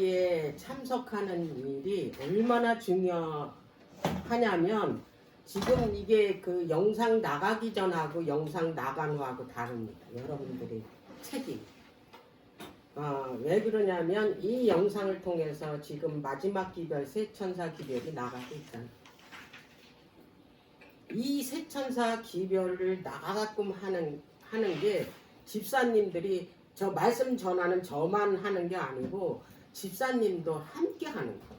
에 참석하는 일이 얼마나 중요하냐면 지금 이게 그 영상 나가기 전하고 영상 나간 후하고 다릅니다. 여러분들이 책이 왜 그러냐면 이 영상을 통해서 지금 마지막 기별 세천사 기별이 나가고 있다. 이 세천사 기별을 나가게끔 하는 게 집사님들이 저 말씀 전하는 저만 하는 게 아니고 집사님도 함께 하는 거예요.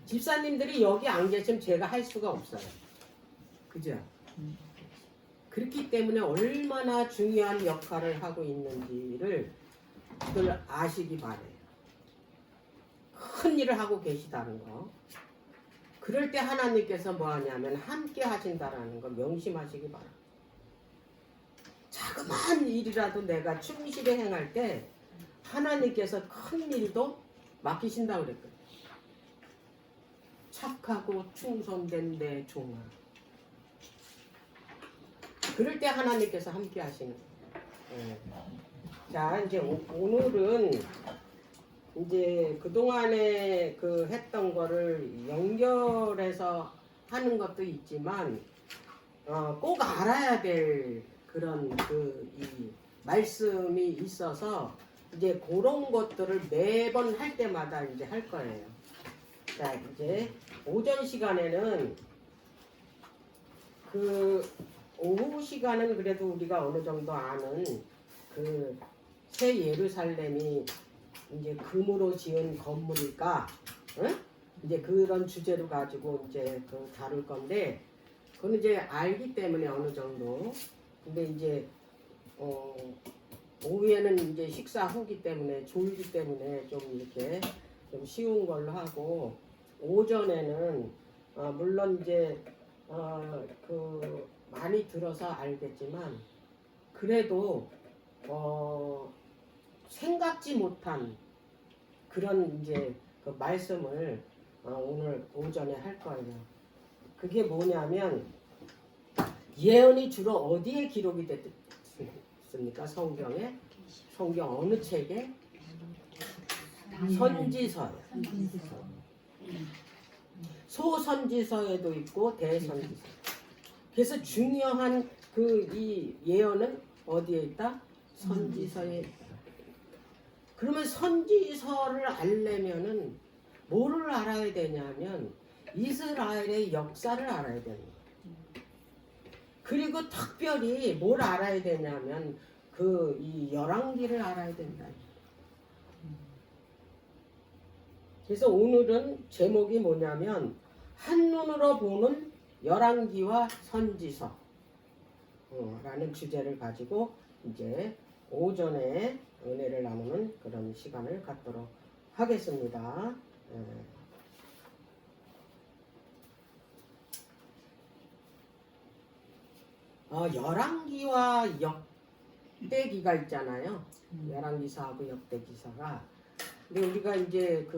집사님들이 여기 안 계시면 제가 할 수가 없어요. 그죠? 그렇기 때문에 얼마나 중요한 역할을 하고 있는지를 아시기 바래요. 큰 일을 하고 계시다는 거. 그럴 때 하나님께서 뭐 하냐면 함께 하신다라는 거 명심하시기 바랍니다. 자그마한 일이라도 내가 충실히 행할 때 하나님께서 큰 일도 맡기신다고 그랬거든요. 착하고 충성된 내 종아. 그럴 때 하나님께서 함께 하시는 거예요. 자, 이제 오늘은 이제 그동안에 그 했던 거를 연결해서 하는 것도 있지만 꼭 알아야 될 그런 이 말씀이 있어서 이제 그런 것들을 매번 할 때마다 이제 할 거예요. 자, 이제 오전 시간에는 그 오후 시간은 그래도 우리가 어느 정도 아는 그 새 예루살렘이 이제 금으로 지은 건물일까? 응? 이제 그런 주제로 가지고 이제 그 다룰 건데, 그건 이제 알기 때문에 어느 정도. 근데 이제 오후에는 이제 식사 후기 때문에 졸기 때문에 좀 이렇게 좀 쉬운 걸로 하고, 오전에는 물론 이제 그 많이 들어서 알겠지만 그래도 생각지 못한 그런 이제 그 말씀을 오늘 오전에 할 거예요. 그게 뭐냐면 예언이 주로 어디에 기록이 됐습니까? 성경에? 성경 어느 책에? 선지서요. 소선지서에도 있고 대선지서. 그래서 중요한 이 예언은 어디에 있다? 선지서에 있다. 그러면 선지서를 알려면은 뭐를 알아야 되냐면 이스라엘의 역사를 알아야 되는 거예요. 그리고 특별히 뭘 알아야 되냐면 이 열왕기를 알아야 된다. 그래서 오늘은 제목이 뭐냐면 한눈으로 보는 열왕기와 선지서 라는 주제를 가지고 이제 오전에 은혜를 나누는 그런 시간을 갖도록 하겠습니다. 열왕기와 역대기가 있잖아요. 열왕기서하고 역대기서가. 근데 우리가 이제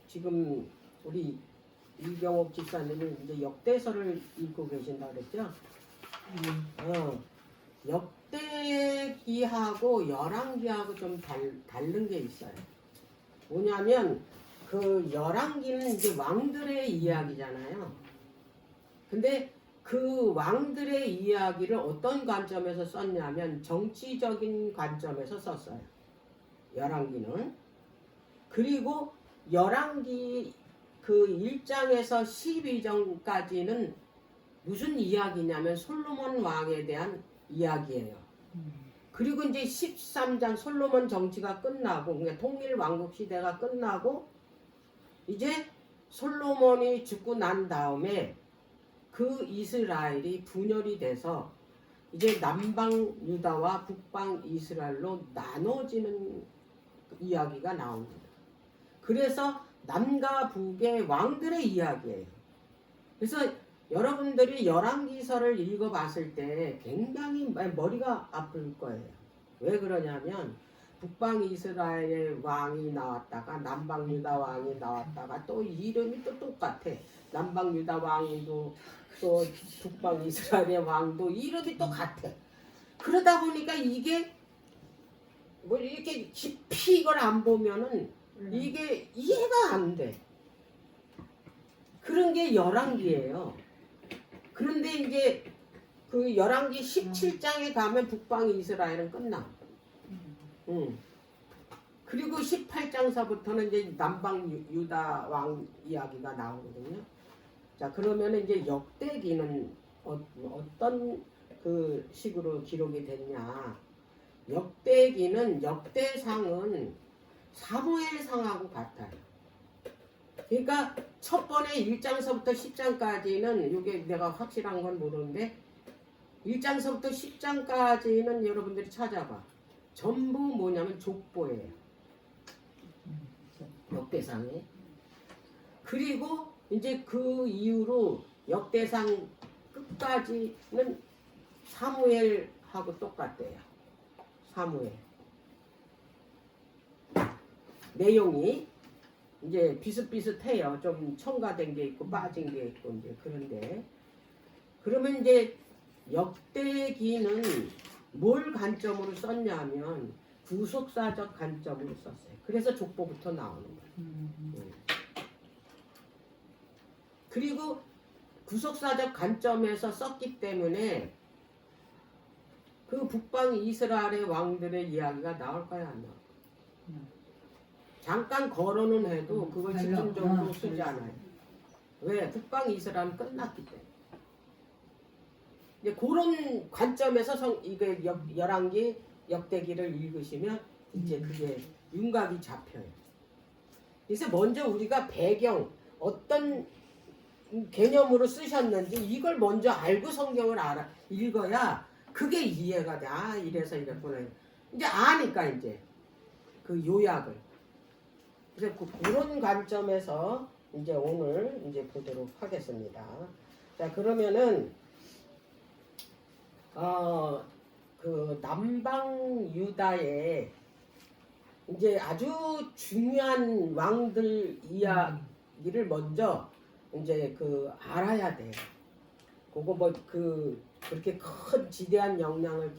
지금 우리 이경옥 집사님은 이제 역대서를 읽고 계신다 그랬죠? 역대기하고 열왕기하고 좀 다른 게 있어요. 뭐냐면 그 열왕기는 이제 왕들의 이야기잖아요. 근데 그 왕들의 이야기를 어떤 관점에서 썼냐면 정치적인 관점에서 썼어요. 열왕기는. 그리고 열왕기 그 1장에서 12장까지는 무슨 이야기냐면 솔로몬 왕에 대한 이야기예요. 그리고 이제 13장 솔로몬 정치가 끝나고 그러니까 통일 왕국 시대가 끝나고 이제 솔로몬이 죽고 난 다음에 그 이스라엘이 분열이 돼서 이제 남방 유다와 북방 이스라엘로 나눠지는 이야기가 나옵니다. 그래서 남과 북의 왕들의 이야기예요. 그래서 여러분들이 열왕기서를 읽어봤을 때 굉장히 머리가 아플 거예요. 왜 그러냐면 북방 이스라엘 왕이 나왔다가 남방 유다 왕이 나왔다가 또 이름이 또 똑같아. 남방 유다 왕도 또 북방 이스라엘의 왕도 이름이 또 같아. 그러다 보니까 이게 뭐 이렇게 깊이 이걸 안 보면은 이게 이해가 안 돼. 그런 게 열왕기예요. 그런데 이제 그 열왕기 17장에 가면 북방 이스라엘은 끝나. 그리고 18장서부터는 이제 남방 유다 왕 이야기가 나오거든요. 자, 그러면 이제 역대기는 어떤 그 식으로 기록이 됐냐? 역대상은 사무엘상하고 같아요. 그러니까 첫 번에 1장서부터 10장까지는 이게 내가 확실한 건 모르는데 1장서부터 10장까지는 여러분들이 찾아봐. 전부 뭐냐면 족보예요. 역대상에. 그리고 이제 그 이후로 역대상 끝까지는 사무엘하고 똑같대요. 사무엘. 내용이 이제 비슷비슷해요. 좀 첨가된 게 있고 빠진 게 있고 이제 그런데 그러면 이제 역대기는 뭘 관점으로 썼냐면 구속사적 관점으로 썼어요. 그래서 족보부터 나오는 거예요. 그리고 구속사적 관점에서 썼기 때문에 그 북방 이스라엘의 왕들의 이야기가 나올까요? 안 나올까요? 잠깐 거론은 해도 그걸 집중적으로 쓰지 않아요. 왜? 북방 이스라엘은 끝났기 때문에. 이제 그런 관점에서 이게 열왕기 역대기를 읽으시면 이제 그게 윤곽이 잡혀요. 그래서 먼저 우리가 배경 어떤 개념으로 쓰셨는지 이걸 먼저 알고 성경을 읽어야 그게 이해가 돼. 아, 이래서 이랬구나. 이제 아니까 이제 그 요약을. 그래서 그런 관점에서 이제 오늘 이제 보도록 하겠습니다. 자, 그러면은 그 남방 유다의 이제 아주 중요한 왕들 이야기를 먼저 이제 그 알아야 돼요. 그거 뭐 그렇게 큰 지대한 영향을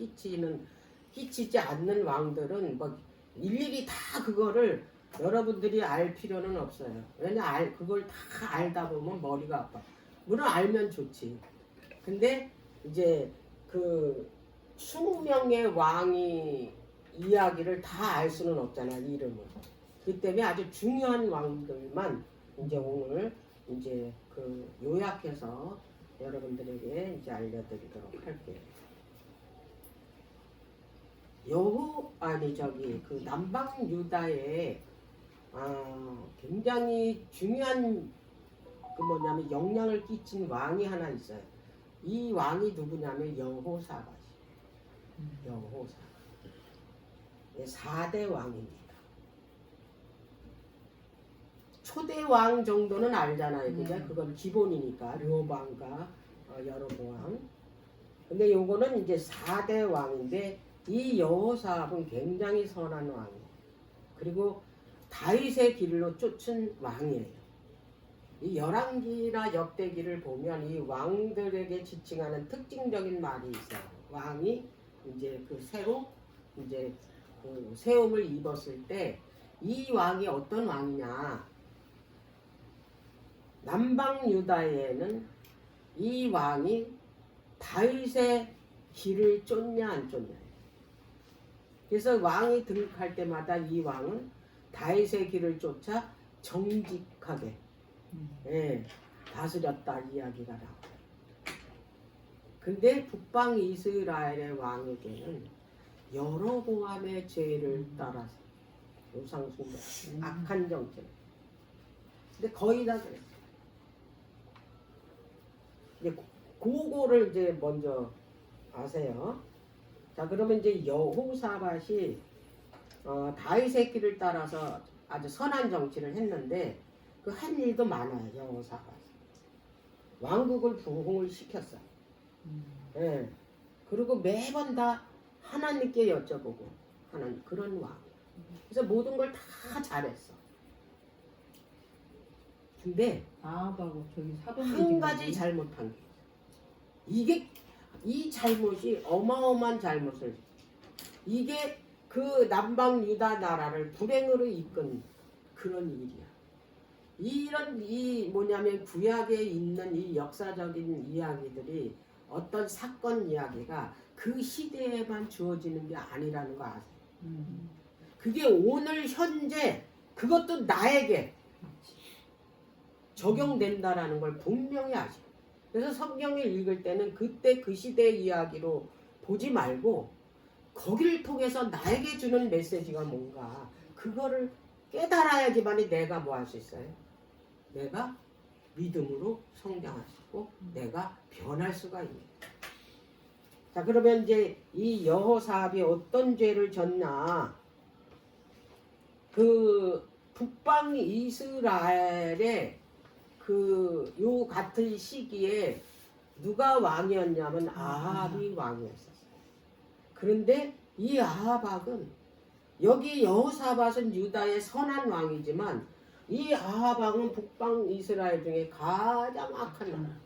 끼치지 않는 왕들은 뭐 일일이 다 그거를 여러분들이 알 필요는 없어요. 왜냐 그걸 다 알다 보면 머리가 아파. 물론 알면 좋지. 근데 이제 그 20명의 왕이 이야기를 다 알 수는 없잖아, 이름을. 그 때문에 아주 중요한 왕들만 이제 오늘 이제 그 요약해서 여러분들에게 이제 알려드리도록 할게요. 그 남방 유다에 굉장히 중요한 그 뭐냐면 영향을 끼친 왕이 하나 있어요. 이 왕이 누구냐면 여호사밧이. 여호사밧. 4대 왕입니다. 초대 왕 정도는 알잖아요. 그죠? 그건 기본이니까. 르호보암과 여로보암. 근데 요거는 이제 4대 왕인데 이 여호사밧은 굉장히 선한 왕이에요. 그리고 다윗의 길로 쫓은 왕이에요. 이 열왕기나 역대기를 보면 이 왕들에게 지칭하는 특징적인 말이 있어요. 왕이 이제 그 새로 이제 그 세움을 입었을 때 이 왕이 어떤 왕이냐? 남방 유다에는 이 왕이 다윗의 길을 쫓냐 안 쫓냐. 그래서 왕이 등극할 때마다 이 왕은 다윗의 길을 쫓아 정직하게 다스렸다 이야기가 나와요. 근데 북방 이스라엘의 왕에게는 여로보암의 죄를 따라서 우상숭배, 악한 정책. 근데 거의 다 그랬어요. 이제 그거를 이제 먼저 아세요. 자, 그러면 이제 여호사밧이 다윗의 길을 따라서 아주 선한 정치를 했는데 그 한 일도 많아요. 여호사밧 왕국을 부흥을 시켰어요. 예. 그리고 매번 다 하나님께 여쭤보고 하는 그런 왕. 그래서 모든 걸 다 잘했어. 근데 아하고 저기 한 가지 잘못한 게 이게 이 잘못이 어마어마한 잘못을 이게 그 남방 유다 나라를 불행으로 이끈 그런 일이야. 이런 이 뭐냐면 구약에 있는 이 역사적인 이야기들이 어떤 사건 이야기가 그 시대에만 주어지는 게 아니라는 거 아세요? 그게 오늘 현재 그것도 나에게 적용된다라는 걸 분명히 아셔. 그래서 성경을 읽을 때는 그때 그 시대의 이야기로 보지 말고 거기를 통해서 나에게 주는 메시지가 뭔가 그거를 깨달아야지만이 내가 뭐 할 수 있어요? 내가 믿음으로 성장할 수 있고 내가 변할 수가 있는. 자, 그러면 이제 이 여호사압이 어떤 죄를 졌나? 그 북방 이스라엘의 그 요 같은 시기에 누가 왕이었냐면 아합이 왕이었었어요. 그런데 이 아합은 여기 여호사밧은 유다의 선한 왕이지만 이 아합 왕은 북방 이스라엘 중에 가장 악한 왕.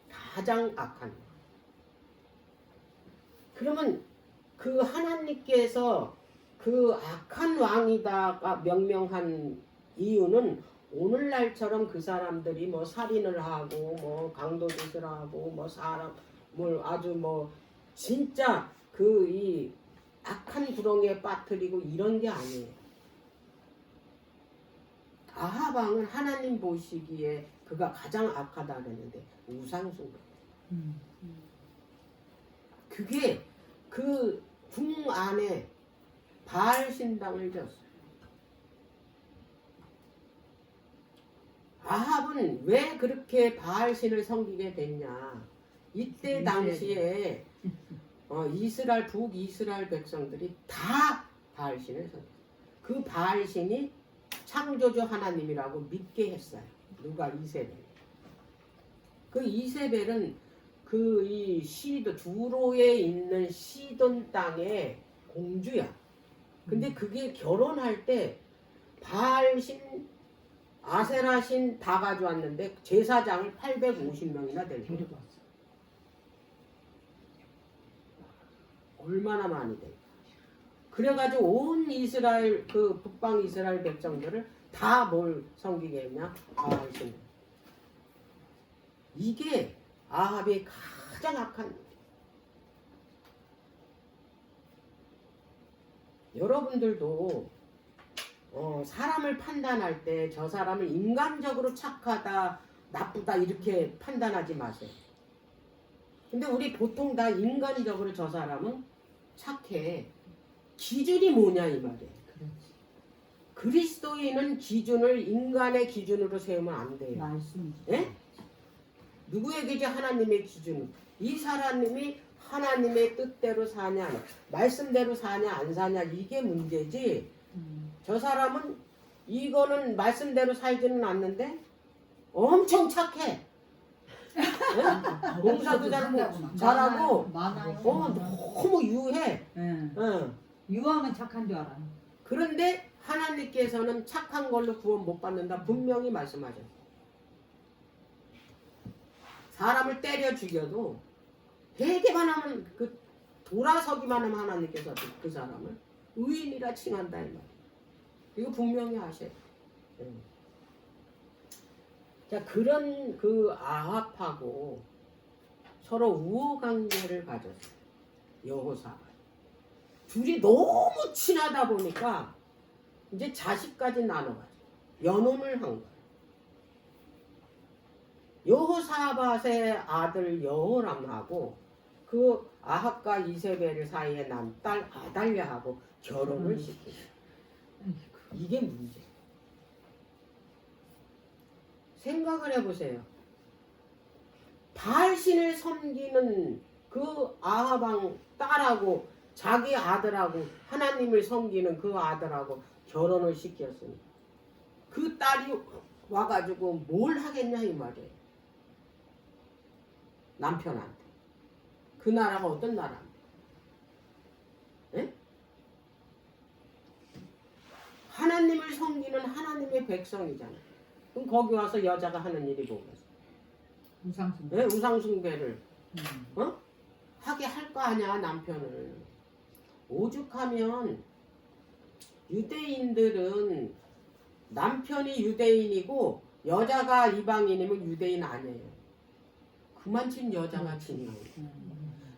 가장 악한 왕. 그러면 그 하나님께서 그 악한 왕이다가 명명한 이유는 오늘날처럼 그 사람들이 뭐 살인을 하고 뭐 강도짓을 하고 뭐 사람을 아주 뭐 진짜 그 이 악한 구렁이에 빠뜨리고 이런 게 아니에요. 아합 왕은 하나님 보시기에 그가 가장 악하다 그랬는데 우상숭배. 그게 그 궁 안에 바알 신당을 졌어요. 아합은 왜 그렇게 바알 신을 섬기게 됐냐? 이때 당시에 이스라엘 북이스라엘 백성들이 다 바알 신을 섬겼어요. 그 바알 신이 창조주 하나님이라고 믿게 했어요. 누가? 이세벨. 그 이세벨은 그 이 시돈 두로에 있는 시돈 땅의 공주야. 근데 그게 결혼할 때 바알신, 아세라신 다 가져왔는데 제사장을 850명이나 데리고 왔어. 얼마나 많이 돼. 그래가지고 온 이스라엘 그 북방 이스라엘 백성들을 다 뭘 섬기게 했냐? 바알신. 이게 아합의 가장 악한. 여러분들도 사람을 판단할 때 저 사람을 인간적으로 착하다 나쁘다 이렇게 판단하지 마세요. 근데 우리 보통 다 인간적으로 저 사람은 착해. 기준이 뭐냐 이 말이에요. 그리스도인은 기준을 인간의 기준으로 세우면 안 돼요. 예? 누구의 기준? 하나님의 기준. 이 사람이 하나님의 뜻대로 사냐, 말씀대로 사냐, 안 사냐 이게 문제지. 저 사람은 이거는 말씀대로 살지는 않는데 엄청 착해. 네? 공사도 잘하고 너무 유해. 유하면 착한 줄 알아. 그런데 하나님께서는 착한 걸로 구원 못 받는다 분명히 말씀하셨어요. 사람을 때려 죽여도 회개만 하면 그 돌아서기만 하면 하나님께서 그 사람을 의인이라 칭한다 이 말. 이거 분명히 아셔야 돼요. 자, 그런 그 아합하고 서로 우호관계를 가졌어요. 여호사밧. 둘이 너무 친하다 보니까 이제 자식까지 나눠가지고 연혼을 한 거예요. 여호사밧의 아들 여호람하고 그 아합과 이세벨 사이에 난 딸 아달랴하고 결혼을 시키죠. 이게 문제. 생각을 해보세요. 바알신을 섬기는 그 아합 왕 딸하고 자기 아들하고 하나님을 섬기는 그 아들하고 결혼을 시켰으니 그 딸이 와가지고 뭘 하겠냐 이 말이에요. 남편한테. 그 나라가 어떤 나라인데? 에? 하나님을 섬기는 하나님의 백성이잖아. 그럼 거기 와서 여자가 하는 일이 뭐겠어? 우상숭배. 네? 우상숭배를 하게 할 거 아니야 남편을. 오죽하면 유대인들은 남편이 유대인이고 여자가 이방인이면 유대인 아니에요. 그만친 여자가 진이에요.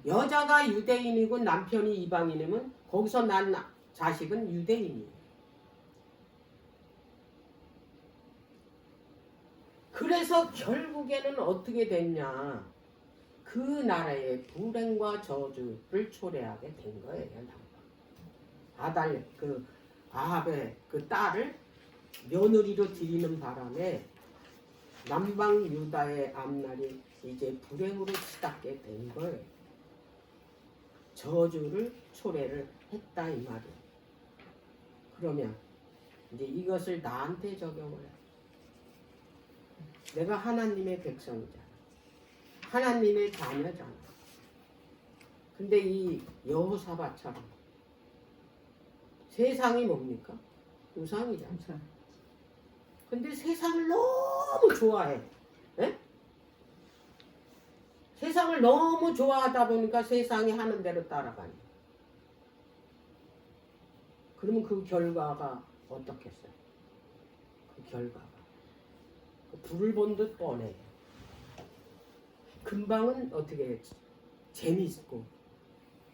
여자가 유대인이고 남편이 이방인이면 거기서 난 자식은 유대인이에요. 그래서 결국에는 어떻게 됐냐? 그 나라의 불행과 저주를 초래하게 된 거예요. 아달 그 아합의 그 딸을 며느리로 들이는 바람에 남방 유다의 앞날이 이제 불행으로 치닫게 된 거예요. 저주를 초래를 했다 이 말이에요. 그러면 이제 이것을 나한테 적용을 해. 내가 하나님의 백성이잖아. 하나님의 자녀잖아. 근데 이 여호사밧처럼 세상이 뭡니까? 우상이잖아. 근데 세상을 너무 좋아해. 에? 세상을 너무 좋아하다 보니까 세상이 하는 대로 따라가니. 그러면 그 결과가 어떻겠어요? 그 결과가 불을 본 듯 뻔해. 금방은 어떻게 재미있고,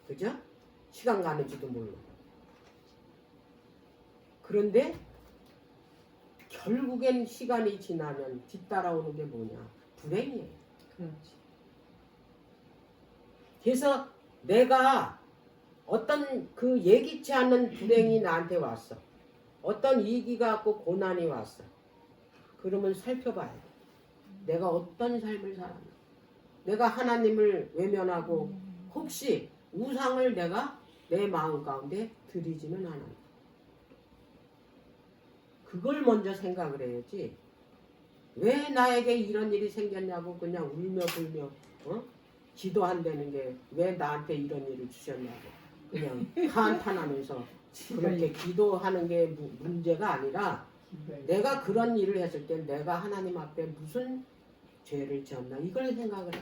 그죠? 시간 가는지도 모르고. 그런데 결국엔 시간이 지나면 뒤따라오는 게 뭐냐? 불행이에요. 그렇지. 그래서 내가 어떤 그 예기치 않은 불행이 나한테 왔어. 어떤 위기가 왔고 고난이 왔어. 그러면 살펴봐야 돼. 내가 어떤 삶을 살았나. 내가 하나님을 외면하고 혹시 우상을 내가 내 마음 가운데 들이지는 않았나. 그걸 먼저 생각을 해야지. 왜 나에게 이런 일이 생겼냐고 그냥 울며 불며 기도한다는 게 왜 나한테 이런 일을 주셨냐고 그냥 한탄하면서 그렇게 기도하는 게 문제가 아니라 내가 그런 일을 했을 때 내가 하나님 앞에 무슨 죄를 지었나 이걸 생각을 해.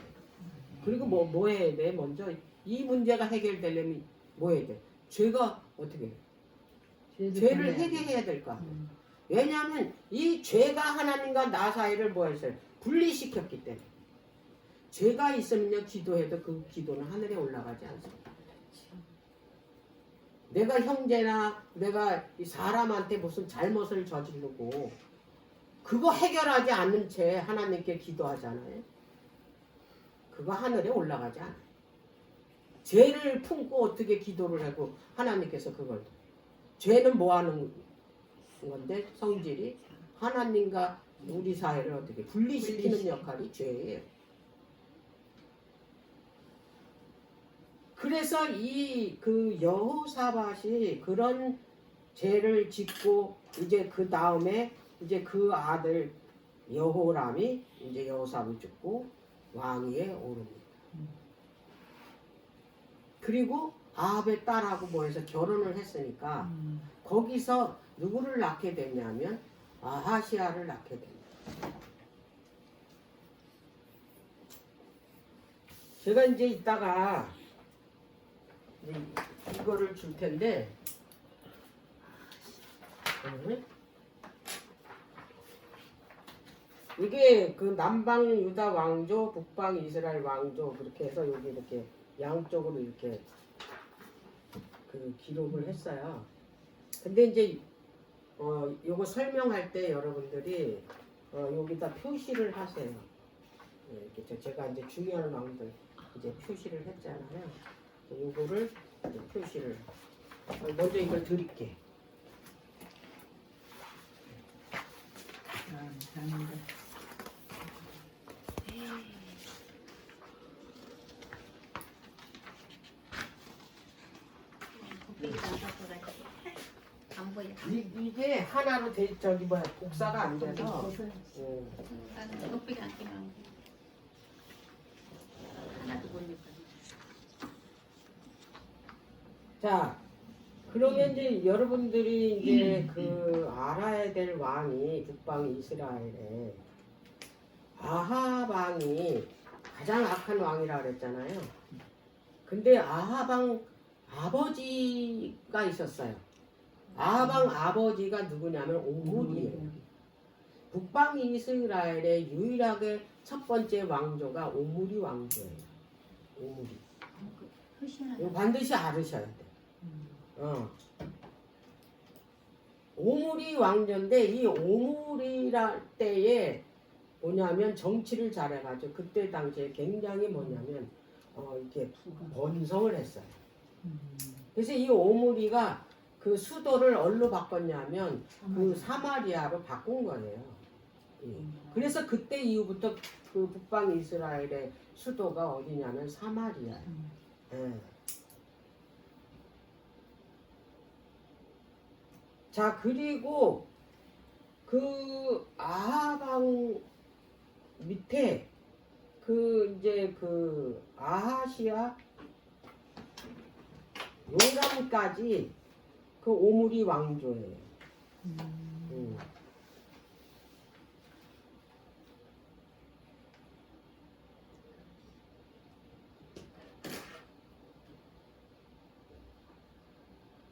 그리고 뭐 해야 돼? 먼저 이 문제가 해결되려면 뭐 해야 돼? 죄가 어떻게 해? 죄를 해결해야 될 거 아니야. 왜냐하면 이 죄가 하나님과 나 사이를 뭐 했어요? 분리시켰기 때문에. 죄가 있으면요 기도해도 그 기도는 하늘에 올라가지 않습니다. 내가 형제나 내가 이 사람한테 무슨 잘못을 저지르고 그거 해결하지 않는 채 하나님께 기도하잖아요. 그거 하늘에 올라가지 않아요. 죄를 품고 어떻게 기도를 하고 하나님께서 그걸 죄는 뭐 하는 건데 성질이 하나님과 우리 사회를 어떻게 분리시키는 역할이 죄예요. 그래서 이 그 여호사밧이 그런 죄를 짓고 이제 그 다음에 이제 그 아들 여호람이 이제 여호사밧을 죽고 왕위에 오릅니다. 그리고 아합의 딸하고 뭐해서 결혼을 했으니까 거기서 누구를 낳게 됐냐면 아하시아를 낳게 됩니다. 제가 이제 이따가 이거를 줄 텐데 이게 그 남방 유다 왕조, 북방 이스라엘 왕조 그렇게 해서 여기 이렇게 양쪽으로 이렇게 그 기록을 했어요. 근데 이제 요거 설명할 때 여러분들이 여기다 표시를 하세요. 이렇게 제가 이제 중요한 왕들 이제 표시를 했잖아요. 요거를 이제 표시를 먼저 이걸 드릴게. 안 보여. 이게 하나로 저기 뭐야 복사가 안 돼서. 나는 녹백이 안 끼면 하나도 못 입어. 자, 그러면 이제 여러분들이 이제 그 알아야 될 왕이 북방 이스라엘에 아합 왕이 가장 악한 왕이라 그랬잖아요. 근데 아합 왕 아버지가 있었어요. 아방 아버지가 누구냐면 오므리예요. 북방 이스라엘의 유일하게 첫 번째 왕조가 오므리 왕조예요. 오므리. 이거 반드시 알으셔야 돼. 오므리 왕조인데 이 오므리라 때에 뭐냐면 정치를 잘해가지고 그때 당시에 굉장히 뭐냐면 이렇게 번성을 했어요. 그래서 이 오므리가 그 수도를 어디로 바꿨냐면 그 사마리아로 바꾼 거예요. 예. 그래서 그때 이후부터 그 북방 이스라엘의 수도가 어디냐면 사마리아예요. 예. 자, 그리고 그 아하방 밑에 그 이제 그 아하시아 요람까지 그 오므리 왕조예요.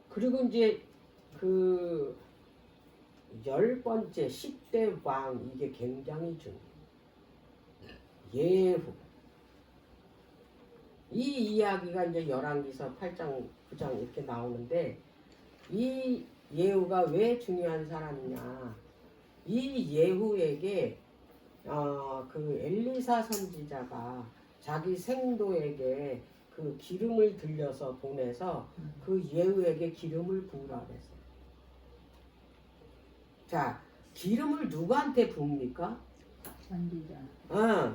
그리고 이제 그 10번째 10대 왕 이게 굉장히 중요해요. 예후. 이 이야기가 이제 열왕기서 8장 9장 이렇게 나오는데 이 예후가 왜 중요한 사람이냐? 이 예후에게 그 엘리사 선지자가 자기 생도에게 그 기름을 들려서 보내서 그 예후에게 기름을 부으라 그랬어요. 자, 기름을 누구한테 부읍니까? 선지자.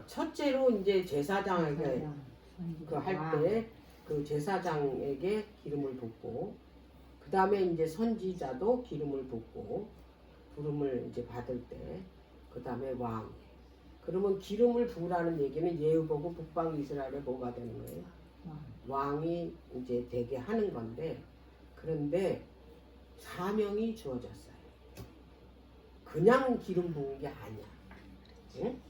첫째로 이제 제사장에게 그 할 때 그 제사장에게 기름을 붓고 그 다음에 이제 선지자도 기름을 붓고 부름을 이제 받을 때 그 다음에 왕. 그러면 기름을 부으라는 얘기는 예후 보고 북방 이스라엘에 뭐가 되는 거예요? 왕이 이제 되게 하는 건데 그런데 사명이 주어졌어요. 그냥 기름 부은 게 아니야. 응?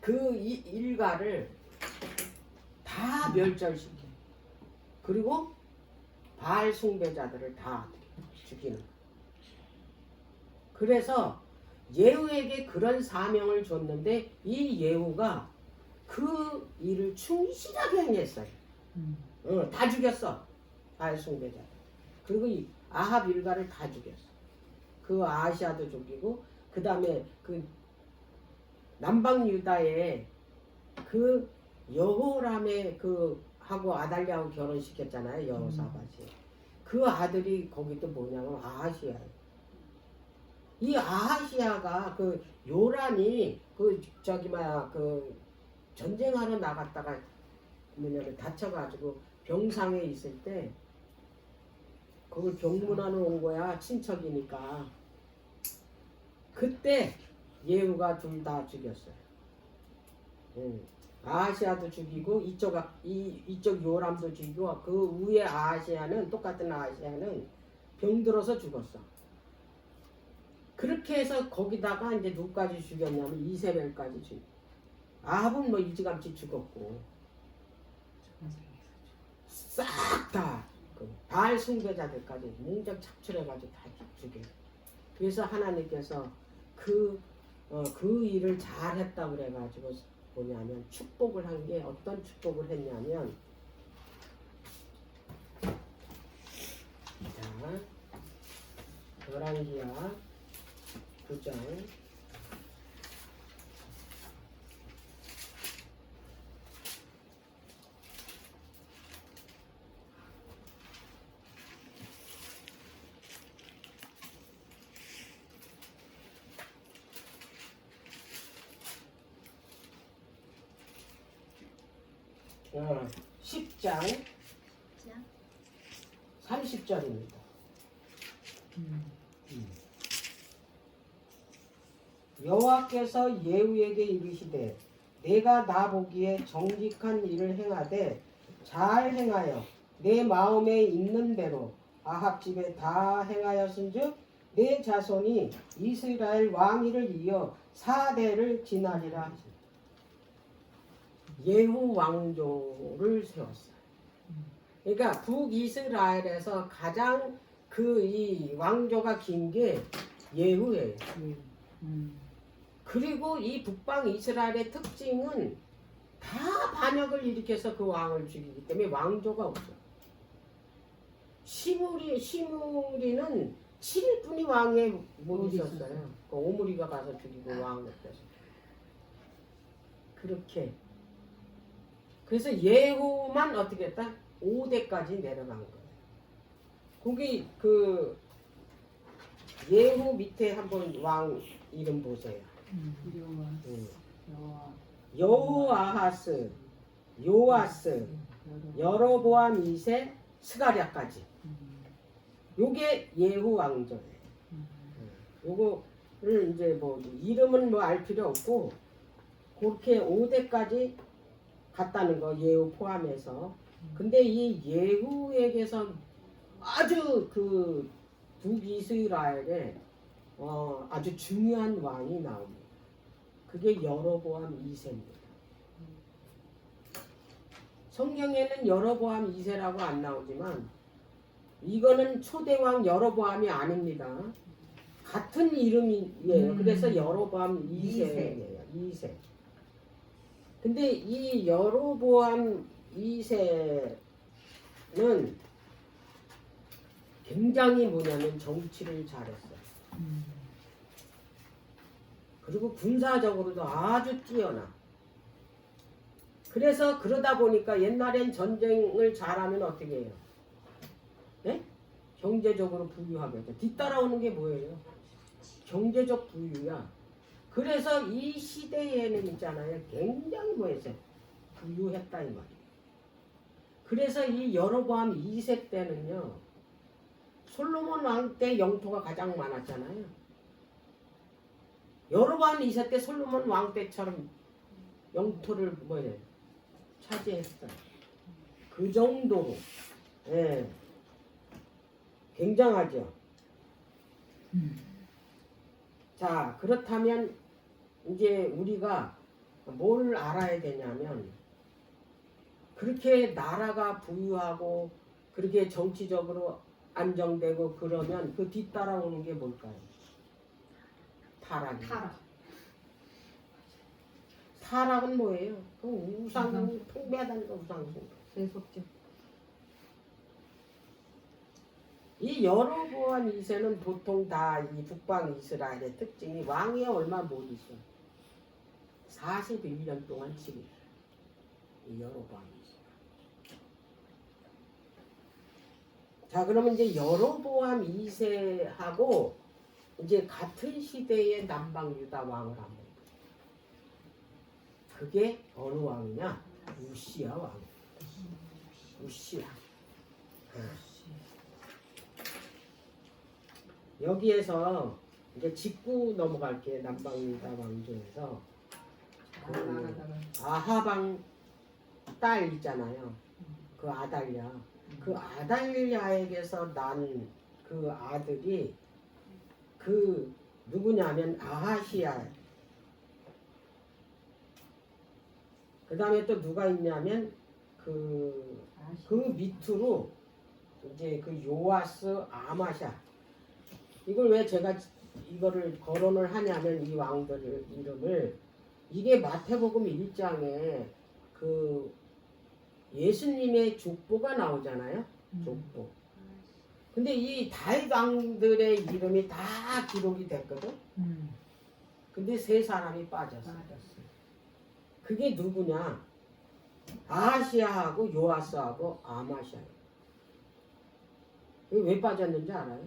그 일가를 다 멸절시켜. 그리고 바알 숭배자들을 다 죽이는 거야. 그래서 예후에게 그런 사명을 줬는데 이 예후가 그 일을 충실하게 행했어요. 다 죽였어. 바알 숭배자들. 그리고 이 아합 일가를 다 죽였어. 그 아시아도 죽이고 그 다음에 그 남방 유다에 그 여호람의 그 하고 아달랴하고 결혼시켰잖아요. 여호사밧이. 그 아들이 거기 또 뭐냐면 아하시아예요. 이 아하시아가 그 요람이 그 저기 그 전쟁하러 나갔다가 뭐냐면 다쳐가지고 병상에 있을 때 그걸 병문안으로 온 거야. 친척이니까. 그때 예후가 둘 다 죽였어요. 아하시아도 죽이고 이쪽 요람도 죽이고 그 위에 아하시아는 똑같은 아하시아는 병들어서 죽었어. 그렇게 해서 거기다가 이제 누구까지 죽였냐면 이세벨까지 죽였어. 아합은 뭐 일찌감치 죽었고 싹 다 그 바알 숭배자들까지 몽적 착출해가지고 다 죽여. 그래서 하나님께서 그 일을 잘했다 그래가지고 뭐냐면 축복을 한 게 어떤 축복을 했냐면 자 열왕기야 9장 10장 30절입니다. 여호와께서 예후에게 이르시되 내가 나 보기에 정직한 일을 행하되 잘 행하여 내 마음에 있는 대로 아합 집에 다 행하였은즉 내 자손이 이스라엘 왕위를 이어 4대를 지나리라 하시니 예후 왕조를 세웠어요. 그러니까 북이스라엘에서 가장 그 이 왕조가 긴 게 예후예요. 그리고 이 북방 이스라엘의 특징은 다 반역을 일으켜서 그 왕을 죽이기 때문에 왕조가 없어. 시므리는 7일뿐이 왕에 못 있었어요. 그 오므리가 가서 죽이고 왕을 뺏어. 그렇게. 그래서 예후만 어떻게 했다? 5대까지 내려간 거예요. 거기 그 예후 밑에 한번 왕 이름 보세요. 여호아하스, 요아스, 여로보암 2세, 스가랴까지. 요게 예후 왕조예요. 요거를 이제 뭐 이름은 뭐 알 필요 없고 그렇게 5대까지 갔다는 거 예후 포함해서. 근데 이 예후에게서 아주 그 북이스라엘에 아주 중요한 왕이 나옵니다. 그게 여로보암 2세입니다. 성경에는 여로보암 2세라고 안 나오지만 이거는 초대왕 여로보암이 아닙니다. 같은 이름이에요. 그래서 여로보암 2세예요. 2세. 근데 이 여로보암 2세는 굉장히 뭐냐면 정치를 잘했어요. 그리고 군사적으로도 아주 뛰어나. 그래서 그러다 보니까 옛날엔 전쟁을 잘하면 어떻게 해요? 네? 경제적으로 부유하겠죠. 뒤따라오는 게 뭐예요? 경제적 부유야. 그래서 이 시대에는 있잖아요. 굉장히 뭐였어요? 부유했다 이 말이에요. 그래서 이 여로보암 2세 때는요. 솔로몬 왕 때 영토가 가장 많았잖아요. 여로보암 2세 때 솔로몬 왕 때처럼 영토를 뭐예요? 차지했어요. 그 정도로. 예. 굉장하죠. 자, 그렇다면 이제 우리가 뭘 알아야 되냐면 그렇게 나라가 부유하고 그렇게 정치적으로 안정되고 그러면 그 뒤따라오는 게 뭘까요? 타락입니다. 타락은 뭐예요? 그 우상, 팽배하다니까 우상숭배. 세속적. 이 여로보암 2세는 보통 다 이 북방 이스라엘의 특징이 왕이 얼마 못 있어. 41년 동안 지금 이 여로보암 2세. 자, 그러면 이제 여로보암 2세하고 이제 같은 시대의 남방 유다 왕을 한번 보자. 그게 어느 왕이냐? 우시야 왕. 우시야. 여기에서 이제 짚고 넘어갈게. 남방 유다 왕조에서 아하방 딸 있잖아요. 그 아달랴. 그 아달랴에게서 난 그 아들이 그 누구냐면 아하시야. 그 다음에 또 누가 있냐면 그 밑으로 이제 그 요아스 아마샤. 이걸 왜 제가 이거를 거론을 하냐면 이 왕들 이름을 이게 마태복음 1장에 그 예수님의 족보가 나오잖아요. 족보. 근데 이 다윗 왕들의 이름이 다 기록이 됐거든. 근데 세 사람이 빠졌어. 그게 누구냐? 아하시아하고 요아스하고 아마샤야. 이게 왜 빠졌는지 알아요?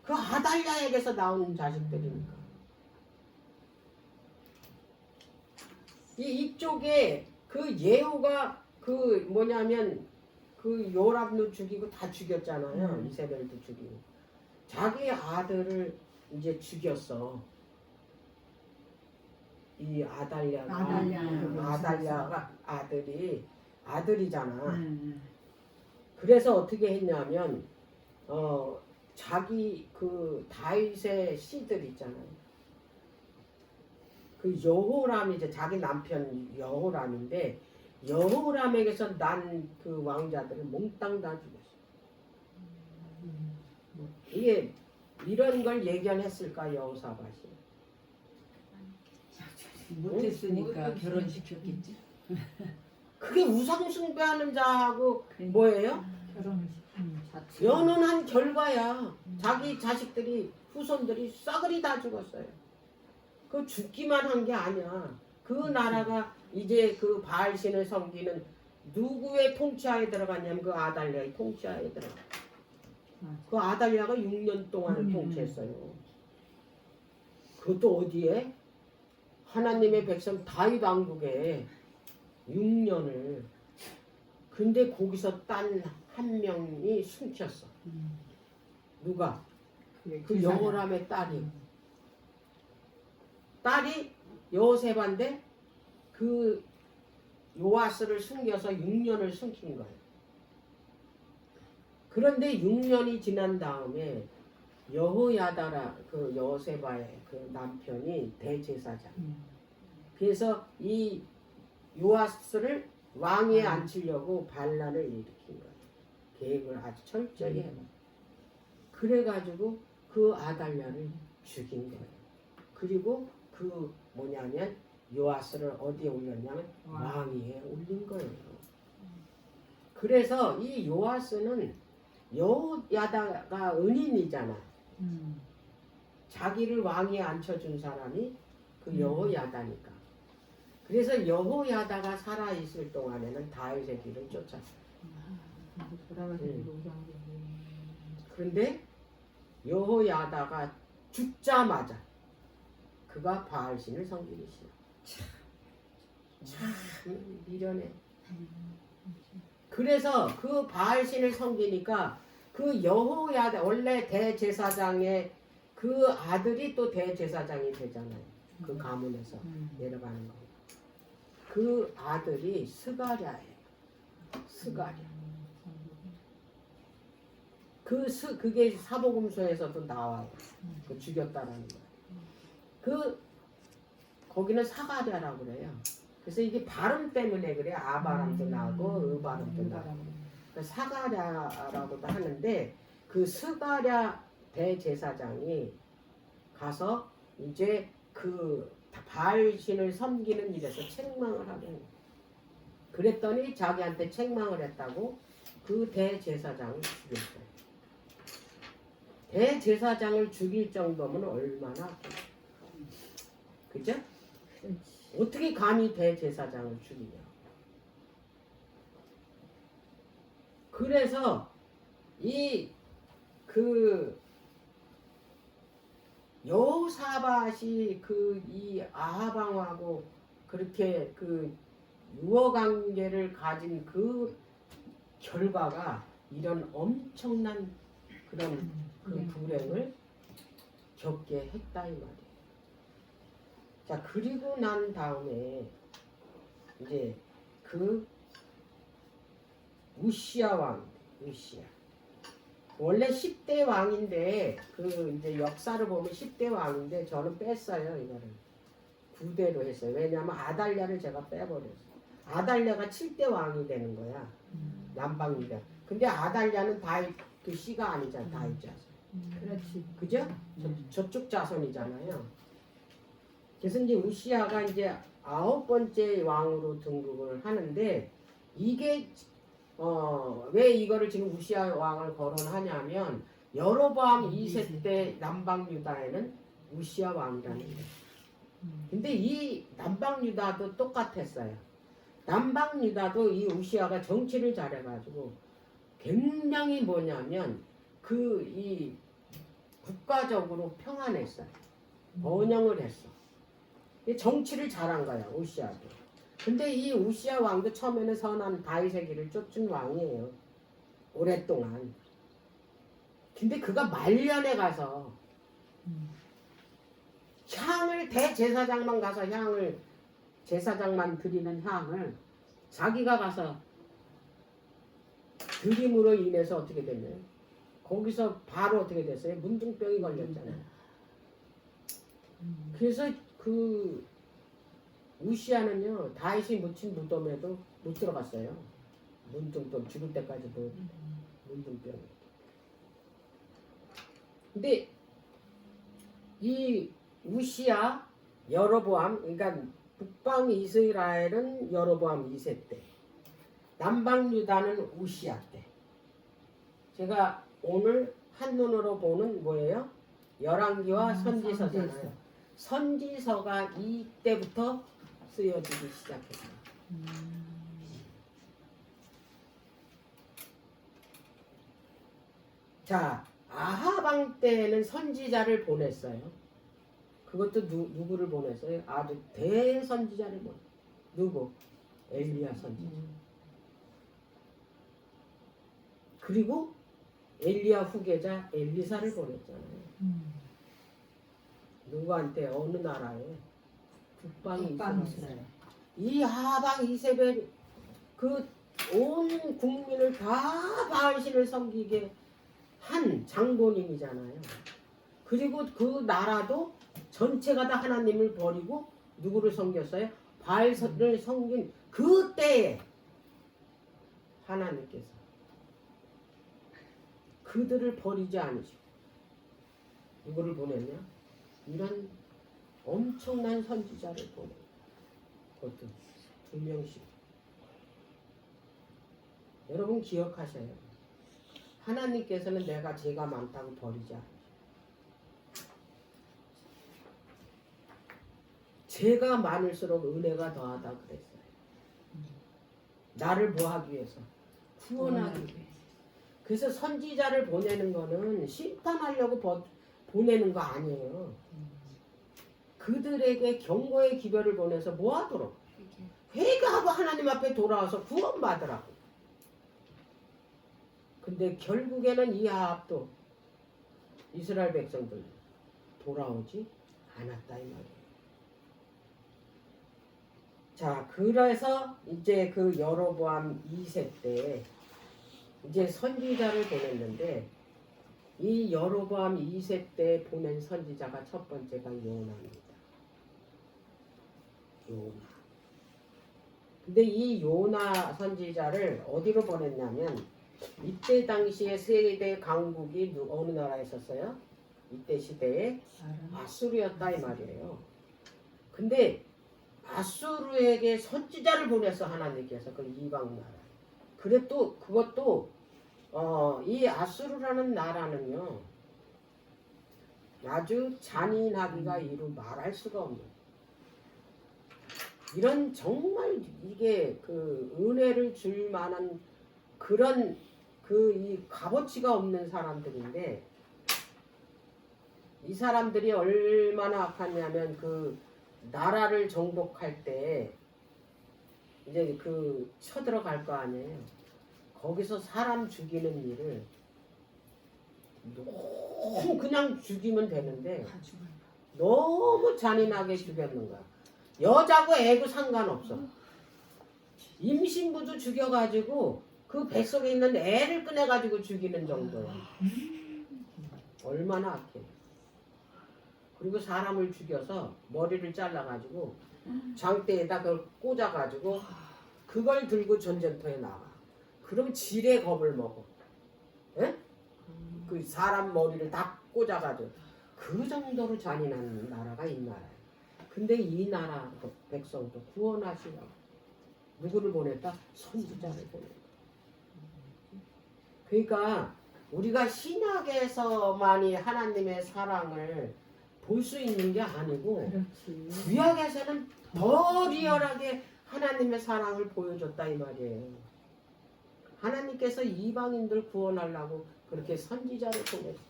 그 아달랴에게서 나온 자식들이니까. 이쪽에 그 예후가 그 뭐냐면 그 요람도 죽이고 다 죽였잖아요. 이세벨도 죽이고. 자기 아들을 이제 죽였어. 이 아달랴가 아들이잖아. 그래서 어떻게 했냐면 자기 그 다윗의 씨들 있잖아요. 그 여호람 이제 자기 남편 여호람인데 여호람에게서 난 그 왕자들을 몽땅 다 죽였어. 이게 이런 걸 예견했을까 여호사밧이? 못했으니까 결혼시켰겠지. 그게 우상숭배하는 자하고 뭐예요? 결혼을 자체. 연혼한 결과야. 자기 자식들이 후손들이 싸그리 다 죽었어요. 그 죽기만 한 게 아니야. 그 나라가 이제 그 바알신을 섬기는 누구의 통치하에 들어갔냐면 그 아달랴의 통치하에 들어가. 그 아달랴가 6년 동안을 통치했어요. 그것도 어디에? 하나님의 백성 다윗 왕국에 6년을. 근데 거기서 딴 한 명이 숨겼어. 누가? 그 여호람의 딸이 여호세바인데 그 요아스를 숨겨서 6년을 숨긴 거예요. 그런데 6년이 지난 다음에 여호야다라 그 여호세바의 그 남편이 대제사장. 그래서 이 요아스를 왕위에 앉히려고 반란을 일으킨 거예요. 계획을 아주 철저히 해요. 그래가지고 그 아달랴를 죽인 거예요. 그리고 그 뭐냐면 요아스를 어디에 올렸냐면 왕위에 올린 거예요. 그래서 이 요아스는 여호야다가 은인이잖아. 자기를 왕위에 앉혀준 사람이 그 여호야다니까. 그래서 여호야다가 살아있을 동안에는 다윗의 길을 쫓았어. 그런데 여호야다가 죽자마자 그가 바알신을 섬기기 시작. 참 미련해. 그래서 그 바알신을 섬기니까 그 여호야다 원래 대제사장의 그 아들이 또 대제사장이 되잖아요. 그 가문에서 내려가는 거. 그 아들이 스가랴예요. 스가랴. 그게 사복음서에서도 나와요. 그 죽였다라는 거. 거기는 사가랴라고 그래요. 그래서 이게 발음 때문에 그래. 아 발음도 나고 으 발음도 나고. 사가랴라고도 하는데 그 스가랴 대제사장이 가서 이제 그 바알신을 섬기는 일에서 책망을 하게. 그랬더니 자기한테 책망을 했다고 그 대제사장을 죽였어요. 대제사장을 죽일 정도면 얼마나 그죠? 어떻게 감히 대제사장을 죽이냐. 그래서 여호사밧이 이 아하방하고 그렇게 그 유어 관계를 가진 그 결과가 이런 엄청난 그런 그 불행을 겪게 했다 이 말이에요. 자, 그리고 난 다음에 이제 그 우시야 왕, 우시야. 원래 10대 왕인데 그 이제 역사를 보면 10대 왕인데 저는 뺐어요 이거를 9대로 했어요. 왜냐하면 아달랴를 제가 빼버렸어요. 아달랴가 7대 왕이 되는 거야. 남방유다. 근데 아달랴는 다윗 그 씨가 아니잖아. 다윗 자손. 그렇지. 그죠? 저쪽 자손이잖아요. 그래서 이제 우시야가 이제 9번째 왕으로 등극을 하는데 이게 왜 이거를 지금 우시야 왕을 거론하냐면 여로보암 2세 때 남방 유다에는 우시야 왕이라는 거예요. 근데 이 남방 유다도 똑같았어요. 남방 유다도 이 우시야가 정치를 잘해가지고 굉장히 뭐냐면 이 국가적으로 평안했어요. 번영을 했어. 정치를 잘한 거야 우시야도. 근데 이 우시야 왕도 처음에는 선한 다윗의 길을 쫓은 왕이에요. 오랫동안. 근데 그가 말년에 가서 향을 대제사장만 가서 향을 제사장만 드리는 향을 자기가 가서 드림으로 인해서 어떻게 됐나요? 거기서 바로 어떻게 됐어요? 문둥병이 걸렸잖아요. 그래서 그 우시야는요 다윗이 묻힌 무덤에도 못 들어갔어요. 문둥병 죽을 때까지도 문둥병. 근데 이 우시야 여로보암, 그러니까 북방 이스라엘은 여로보암 2세 때, 남방 유다는 우시야 때. 제가 오늘 한눈으로 보는 뭐예요? 열왕기와 선지서잖아요. 선지서가 이때부터 쓰여지기 시작했어요. 자, 아하방 때는 선지자를 보냈어요. 그것도 누구를 보냈어요? 아주 대선지자를 보냈어요. 누구? 엘리야 선지자. 그리고 엘리야 후계자 엘리사를 보냈잖아요. 누구한테? 어느 나라에? 북방이 있어요. 이 하방 이세벨 그 온 국민을 다 바알신을 섬기게 한 장본인이잖아요. 그리고 그 나라도 전체가 다 하나님을 버리고 누구를 섬겼어요? 바알을 섬긴 그때에 하나님께서 그들을 버리지 않으시고 누구를 보냈냐? 이런 엄청난 선지자를 보내. 그것도 2명씩. 여러분 기억하셔요. 하나님께서는 내가 죄가 많다고 버리지 않으셔. 죄가 많을수록 은혜가 더하다 그랬어요. 나를 뭐 하기 위해서? 구원하기 위해서. 그래서 선지자를 보내는 거는 심판하려고 보내는 거 아니에요. 그들에게 경고의 기별을 보내서 뭐 하도록? 회개하고 하나님 앞에 돌아와서 구원받으라고. 근데 결국에는 이 아합도 이스라엘 백성들 돌아오지 않았다 이 말이에요. 자, 그래서 이제 그 여로보암 2세 때 이제 선지자를 보냈는데 이 여로보암 2세 때 보낸 선지자가 첫 번째가 요나입니다. 요나. 근데 이 요나 선지자를 어디로 보냈냐면 이때 당시에 세계 강국이 어느 나라에 있었어요? 이때 시대에 아수르였다 이 말이에요. 근데 아수르에게 선지자를 보냈어 하나님께서 그 이방 나라. 그래 또 그것도 이 아수르라는 나라는요 아주 잔인하기가 이루 말할 수가 없는 이런 정말 이게 그 은혜를 줄 만한 그런 그 이 값어치가 없는 사람들인데 이 사람들이 얼마나 악하냐면 그 나라를 정복할 때 이제 그 쳐들어갈 거 아니에요. 거기서 사람 죽이는 일을 너무 그냥 죽이면 되는데 너무 잔인하게 죽였는 거야. 여자고 애고 상관없어. 임신부도 죽여가지고 그 뱃속에 있는 애를 꺼내가지고 죽이는 정도야. 얼마나 악해. 그리고 사람을 죽여서 머리를 잘라가지고 장대에다 그걸 꽂아가지고 그걸 들고 전쟁터에 나가. 그럼 지레 겁을 먹어. 에? 그 사람 머리를 다 꽂아가지고 그 정도로 잔인한 나라가 이 나라야. 근데 이 나라 백성도 구원하시라고 누구를 보냈다? 선지자를 보냈다. 그러니까 우리가 신약에서만이 하나님의 사랑을 볼 수 있는 게 아니고 그렇지. 구약에서는 더 리얼하게 하나님의 사랑을 보여줬다 이 말이에요. 하나님께서 이방인들 구원하려고 그렇게 선지자를 보냈어요.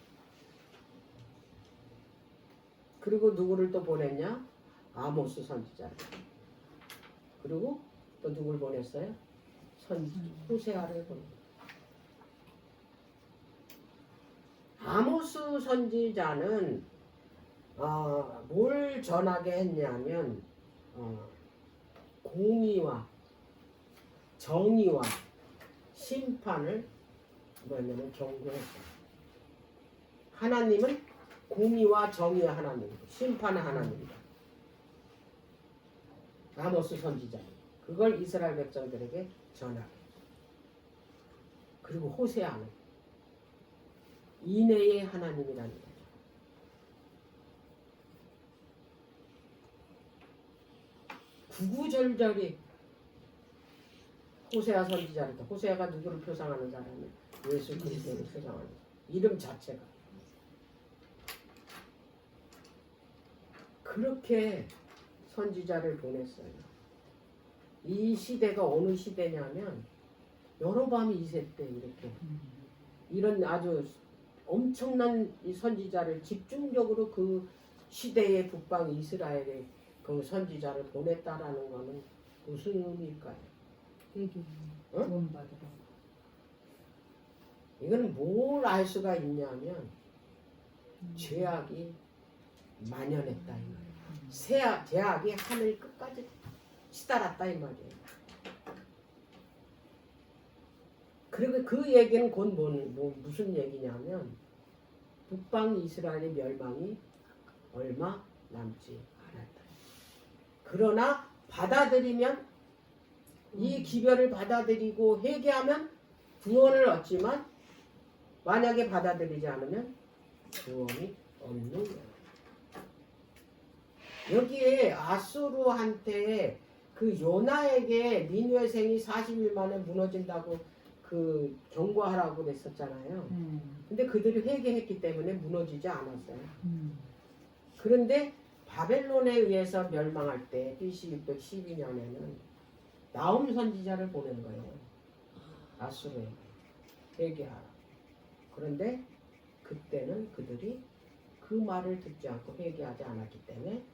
그리고 누구를 또 보냈냐? 아모스 선지자를. 그리고 또 누굴 보냈어요? 호세아를 보냈어요. 아모스 선지자는 뭘 전하게 했냐면 공의와 정의와 심판을 뭐냐면 경고했어요. 하나님은 공의와 정의의 하나님, 심판의 하나님이다. 아모스 선지자. 그걸 이스라엘 백성들에게 전하게. 그리고 호세아는 인애의 하나님이라는 거죠. 구구절절히 호세아 선지자를 호세아가 누구를 표상하는 사람이에요? 예수 그리스도를 표상하는 이름 자체가 그렇게 선지자를 보냈어요. 이 시대가 어느 시대냐면 여로보암 2세 때 이렇게 이런 아주 엄청난 이 선지자를 집중적으로 그 시대의 북방 이스라엘에 그 선지자를 보냈다라는 것은 무슨 의미일까요? 회개 응? 구원받으러. 이거는 뭘 알 수가 있냐면 죄악이 만연했다 이 말이에요. 죄악이 하늘 끝까지 치달았다 이 말이에요. 그리고 그 얘기는 곧 무슨 얘기냐면 북방 이스라엘의 멸망이 얼마 남지 않았다. 그러나 받아들이면 이 기별을 받아들이고 회개하면 구원을 얻지만 만약에 받아들이지 않으면 구원이 없는 거예요. 여기에 아수르한테 그 요나에게 니느웨 성이 40일 만에 무너진다고 그 경고하라고 그랬었잖아요. 근데 그들이 회개했기 때문에 무너지지 않았어요. 그런데 바벨론에 의해서 멸망할 때 BC 612년에는 나훔 선지자를 보낸 거예요. 아수르에 회개하라. 그런데 그때는 그들이 그 말을 듣지 않고 회개하지 않았기 때문에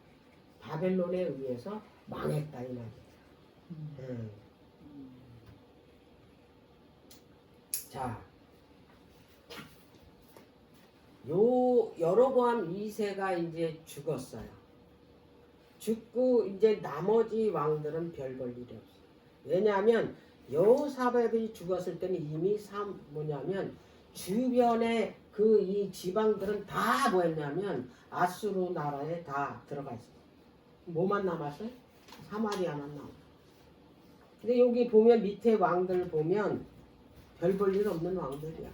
바벨론에 의해서 망했다 이 말이에요. 자, 요 여로보암 2세가 이제 죽었어요. 죽고 이제 나머지 왕들은 별 볼 일이 없어요. 왜냐하면 여호사밧이 죽었을 때는 이미 뭐냐면 주변에 그 이 지방들은 다 뭐였냐면 아수르 나라에 다 들어가 있어요. 뭐만 남았어요? 사마리아만 남았어요. 근데 여기 보면 밑에 왕들 보면 별 볼 일 없는 왕들이야.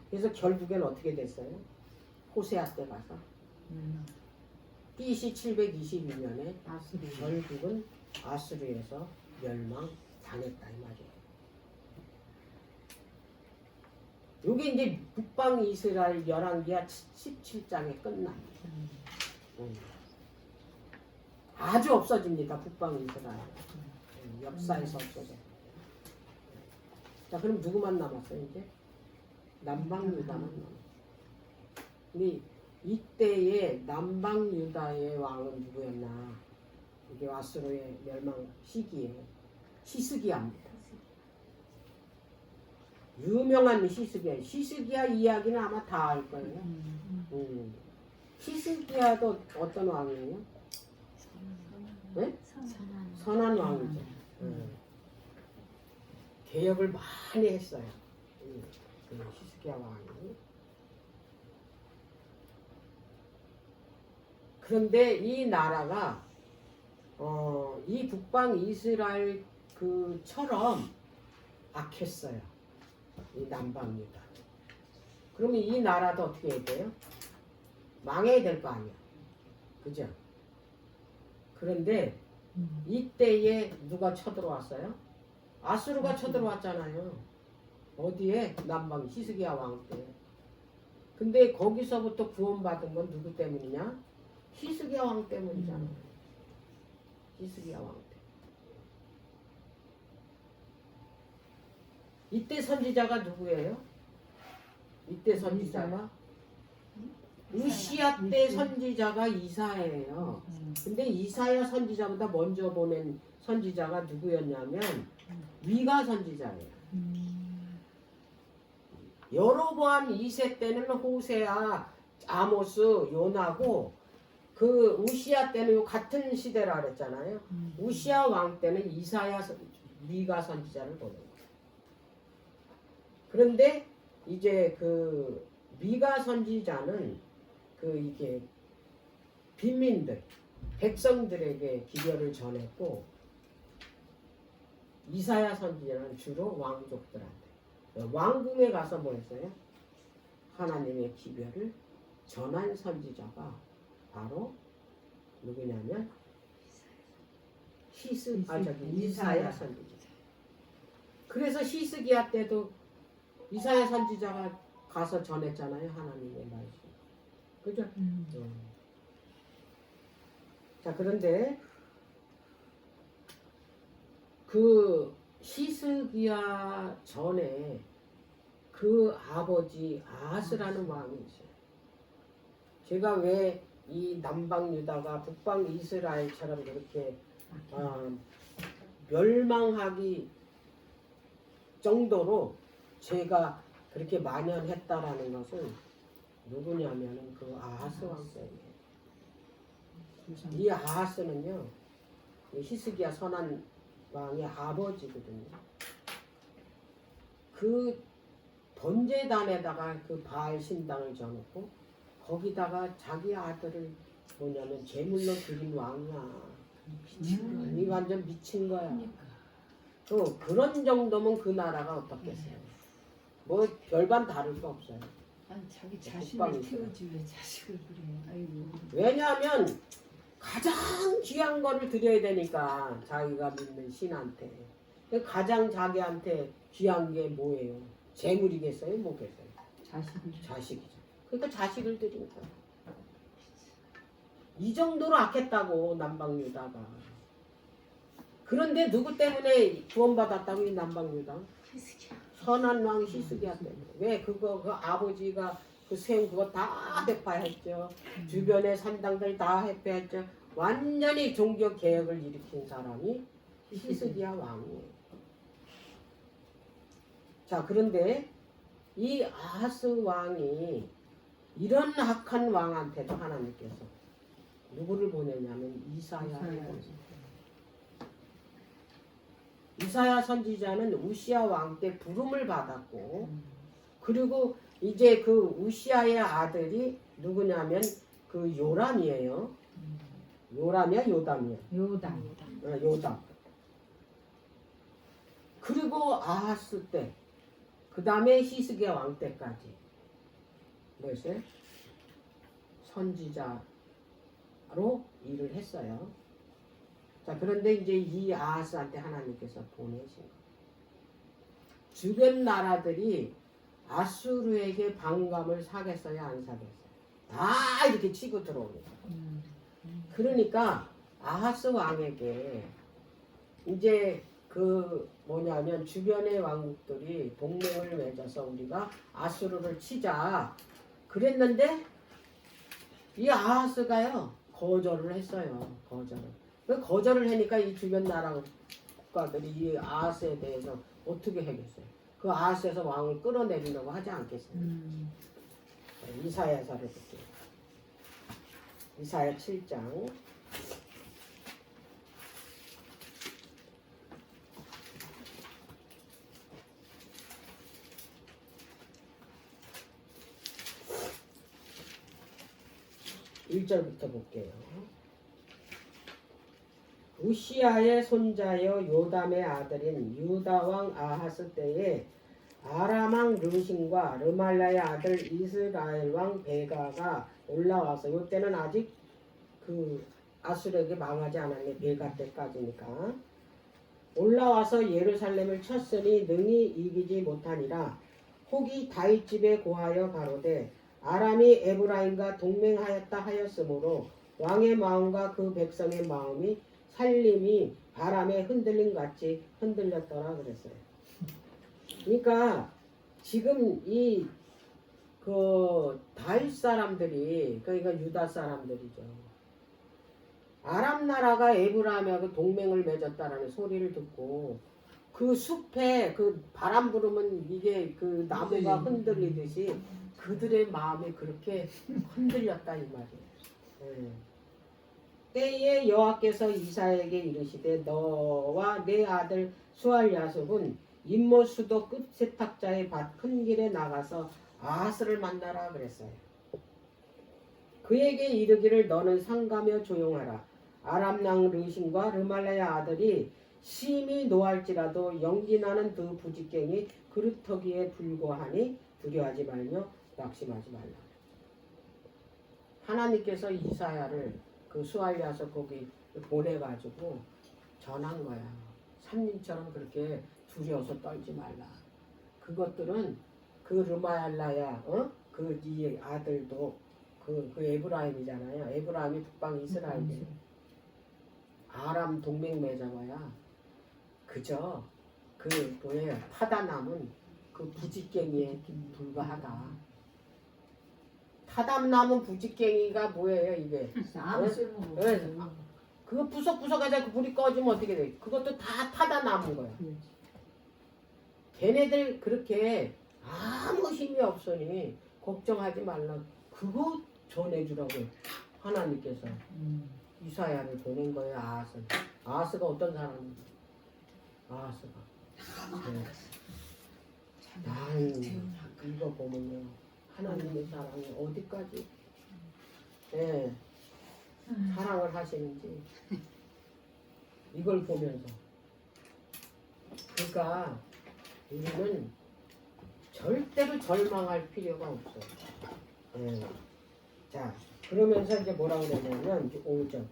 그래서 결국엔 어떻게 됐어요? 호세아 때 가서 BC 722년에 아수르. 결국은 아수르에서 멸망당했다 이 말이에요. 이게 이제 북방 이스라엘 열왕기하 17장에 끝납니다. 아주 없어집니다. 북방 이스라엘. 역사에서 없어져. 자, 그럼 누구만 남았어요 이제? 남방 유다만 남았어요. 근데 이때의 남방 유다의 왕은 누구였나? 이게 아수르의 멸망 시기에 히스기야입니다. 유명한 히스기야. 히스기야 이야기는 아마 다 알 거예요. 히스기야도 어떤 왕이에요? 네? 선한 왕이죠. 개혁을 많이 했어요. 그 히스기야 왕이. 그런데 이 나라가 이 북방 이스라엘 그처럼 악했어요. 이 남방 유다. 그러면 이 나라도 어떻게 해야 돼요? 망해야 될 거 아니야. 그죠? 그런데 이때에 누가 쳐들어왔어요? 아수르가 쳐들어왔잖아요. 어디에? 남방 히스기야 왕 때. 근데 거기서부터 구원받은 건 누구 때문이냐? 히스기야 왕 때문이잖아요. 히스기야 왕 때. 이때 선지자가 누구예요? 이때 선지자가 우시야 때 선지자가 이사야예요. 근데 이사야 선지자보다 먼저 보낸 선지자가 누구였냐면 미가 선지자예요. 여로보암 2세 때는 호세아, 아모스, 요나고 그 우시야 때는 요 같은 시대라 그랬잖아요. 우시야 왕 때는 이사야 미가 선지자를 보낸 거예요. 그런데 이제 그 미가 선지자는 그 이게 빈민들, 백성들에게 기별을 전했고 이사야 선지자는 주로 왕족들한테 왕궁에 가서 뭐 했어요? 하나님의 기별을 전한 선지자가 바로 누구냐면 이사야 선지자. 그래서 히스기야 때도 이사야 선지자가 가서 전했잖아요. 하나님의 말씀. 그죠? 자, 그런데 그 히스기야 전에 그 아버지 아하스라는 왕이 있어요. 제가 왜 이 남방 유다가 북방 이스라엘처럼 그렇게 멸망하기 정도로 제가 그렇게 만연했다라는 것은 누구냐면은 그 아하스 왕 때문에. 이 아하스는요, 히스기야 선한 왕의 아버지거든요. 그 번제단에다가 그 바알 신당을 져놓고 거기다가 자기 아들을 뭐냐면 제물로 드린 왕이야. 이 완전 미친 거야. 또 그런 정도면 그 나라가 어떻겠어요? 뭐 별반 다를 거 없어요. 아니 자기 자신을 태우지 왜 자식을 그래. 아이고. 왜냐하면 가장 귀한 거를 드려야 되니까 자기가 믿는 신한테. 가장 자기한테 귀한 게 뭐예요? 재물이겠어요? 뭐겠어요? 자식이죠. 그러니까 자식을 드리니까. 이 정도로 악했다고 남방 유다가. 그런데 누구 때문에 구원받았다고 이 남방 유다? 선한 왕 히스기야 때문에. 왜 그거 그 아버지가 그 세운 그거 다 회파했죠. 주변의 산당들 다 회파했죠. 완전히 종교 개혁을 일으킨 사람이 히스기야 왕이에요. 자, 그런데 이 아하스 왕이 이런 악한 왕한테도 하나님께서 누구를 보내냐면 이사야를 보내요. 이사야 선지자는 우시아 왕 때 부름을 받았고, 그리고 이제 그 우시아의 아들이 누구냐면 그 요람이에요. 요람이야 요담이야? 요담. 그리고 아하스 때, 그 다음에 히스기야 왕 때까지 뭐였어요? 선지자로 일을 했어요. 자, 그런데 이제 이 아하스한테 하나님께서 보내신 거예요. 주변 나라들이 아수르에게 방감을 사겠어요, 안 사겠어요? 다 이렇게 치고 들어옵니다. 그러니까 아하스 왕에게 이제 그 뭐냐면 주변의 왕국들이 동맹을 맺어서 우리가 아수르를 치자 그랬는데 이 아하스가요 거절을 했어요. 거절을 하니까 이 주변 나라 국가들이 이 아하스에 대해서 어떻게 하겠어요? 그 아하스에서 왕을 끌어내리려고 하지 않겠어요? 이사야서를 볼게요. 이사야 7장 1절부터 볼게요. 우시아의 손자여 요담의 아들인 유다왕 아하스 때에 아람왕 르신과 르말라의 아들 이스라엘왕 베가가 올라와서 이때는 아직 그 아수르에게 망하지 않았네. 베가 때까지니까 올라와서 예루살렘을 쳤으니 능히 이기지 못하니라. 혹이 다윗 집에 고하여 가로되 아람이 에브라임과 동맹하였다 하였으므로 왕의 마음과 그 백성의 마음이 살림이 바람에 흔들림 같이 흔들렸더라 그랬어요. 그러니까 지금 이 그 다윗 사람들이 그러니까 유다 사람들이죠. 아람 나라가 에브라임하고 동맹을 맺었다라는 소리를 듣고 그 숲에 그 바람 부르면 이게 그 나무가 흔들리듯이 그들의 마음이 그렇게 흔들렸다 이 말이에요. 때에 여호와께서 이사야에게 이르시되 너와 내 아들 수알야숲은 임모 수도 끝 세탁자의 밭 큰 길에 나가서 아하스를 만나라 그랬어요. 그에게 이르기를 너는 상가며 조용하라. 아람낭 르신과 르말라의 아들이 심히 노할지라도 연기 나는 그 부직갱이 그루터기에 불과하니 두려워하지 말며 낙심하지 말라. 하나님께서 이사야를 그 수알리아서 거기 보내가지고 전한 거야. 삼림처럼 그렇게 두려워서 떨지 말라. 그것들은 그 르마엘라야, 그 이 아들도 그 에브라임이잖아요. 에브라임이 북방 이스라엘이에요. 아람 동맹 맺어봐야 그저 그 뭐예요? 타다남은 그 부직갱이에 불과하다. 타담나무 부직갱이가 뭐예요 이게? 아무 쓸모 네. 없어. 그거 부석부석하자 그 불이 꺼지면 어떻게 돼? 그것도 다 타다 남은 거야. 걔네들 그렇게 아무 힘이 없으니 걱정하지 말라. 그거 전해주라고 하나님께서 이사야를 보낸 거예요. 아하스. 아하스가 어떤 사람인지. 아하스가. 네. 난 이거 보면요. 하나님의 사랑이 어디까지 사랑을 하시는지 이걸 보면서 그러니까 우리는 절대로 절망할 필요가 없어요. 자 그러면서 이제 뭐라고 그러냐면 5절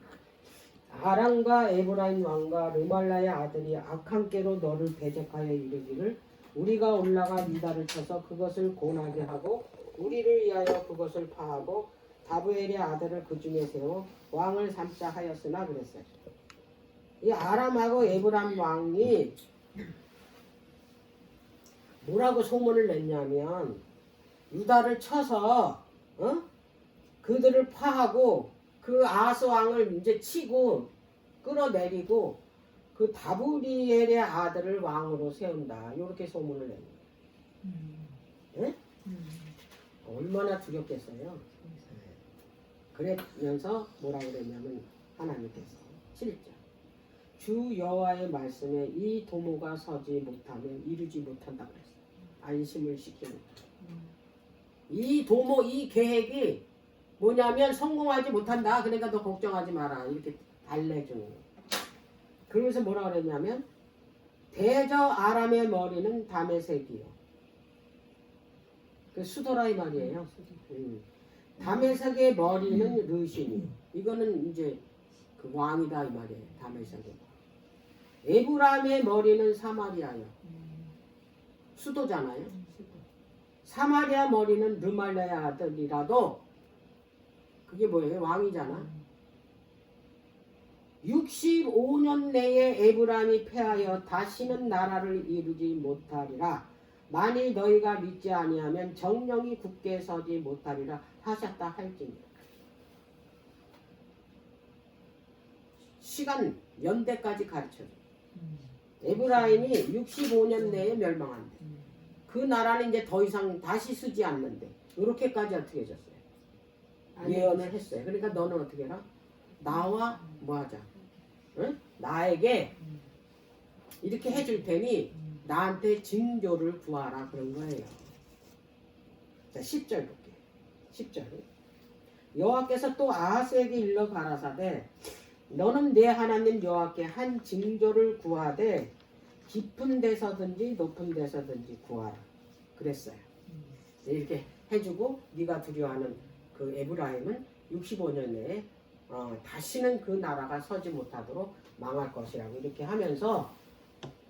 아람과 에브라임 왕과 르말라의 아들이 악한 깨로 너를 대적하여 이르기를 우리가 올라가 유다를 쳐서 그것을 고나게 하고 우리를 위하여 그것을 파하고 다브엘의 아들을 그 중에 세워 왕을 삼자 하였으나 그랬어요. 이 아람하고 에브람 왕이 뭐라고 소문을 냈냐면 유다를 쳐서 그들을 파하고 그 아하스 왕을 이제 치고 끌어내리고 그 다브리엘의 아들을 왕으로 세운다. 이렇게 소문을 냈네요. 얼마나 두렵겠어요. 그러면서 뭐라고 그랬냐면 하나님께서 7절 주 여호와의 말씀에 이 도모가 서지 못하면 이루지 못한다 그랬어요. 안심을 시키는 이 도모 이 계획이 뭐냐면 성공하지 못한다. 그러니까 너 걱정하지 마라. 이렇게 달래주는 거예요. 그러면서 뭐라고 그랬냐면 대저 아람의 머리는 다메섹이요. 그 수도라이 말이에요. 다메섹의 머리는 르신이. 이거는 이제 그 왕이다 이 말이에요. 다메섹의. 에브람의 머리는 사마리아요. 수도잖아요. 사마리아 머리는 르말라의 아들이라도 그게 뭐예요? 왕이잖아. 65년 내에 에브람이 패하여 다시는 나라를 이루지 못하리라. 만일 너희가 믿지 아니하면 정령이 굳게 서지 못하리라 하셨다 할지니라. 시간 연대까지 가르쳐줘. 에브라임이 65년 내에 멸망한대. 그 나라는 이제 더 이상 다시 쓰지 않는데 이렇게까지 어떻게 해줬어요? 예언을 했어요. 그러니까 너는 어떻게 해라? 나와 뭐하자? 응? 나에게 이렇게 해줄 테니 나한테 징조를 구하라 그런 거예요. 자 10절 볼게요. 10절 여호와께서 또 아하스에게 일러 가라사대 너는 내 하나님 여호와께 한 징조를 구하되 깊은 데서든지 높은 데서든지 구하라 그랬어요. 이렇게 해주고 네가 두려워하는 그 에브라임은 65년 내에 다시는 그 나라가 서지 못하도록 망할 것이라고 이렇게 하면서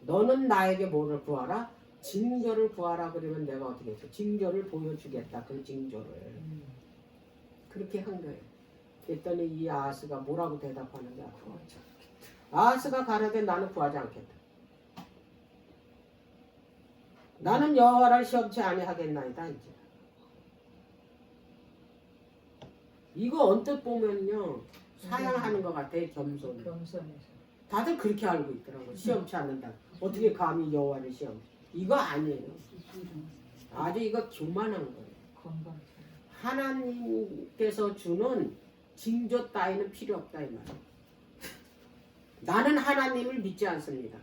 너는 나에게 뭐를 구하라? 징조를 구하라. 그러면 내가 어떻게 했어? 징조를 보여주겠다. 그 징조를 그렇게 한 거예요. 그랬더니 이 아하스가 뭐라고 대답하는지 알아요? 아하스가 가라되 나는 구하지 않겠다. 나는 여호와를 시험치 아니하겠나이다. 이제 이거 언뜻 보면요 사양하는 것 같아. 겸손해서 다들 그렇게 알고 있더라고. 시험치 않는다. 어떻게 감히 여호와를 시험? 이거 아니에요. 아주 이거 교만한 거예요. 하나님께서 주는 징조 따위는 필요 없다 이 말이에요. 나는 하나님을 믿지 않습니다.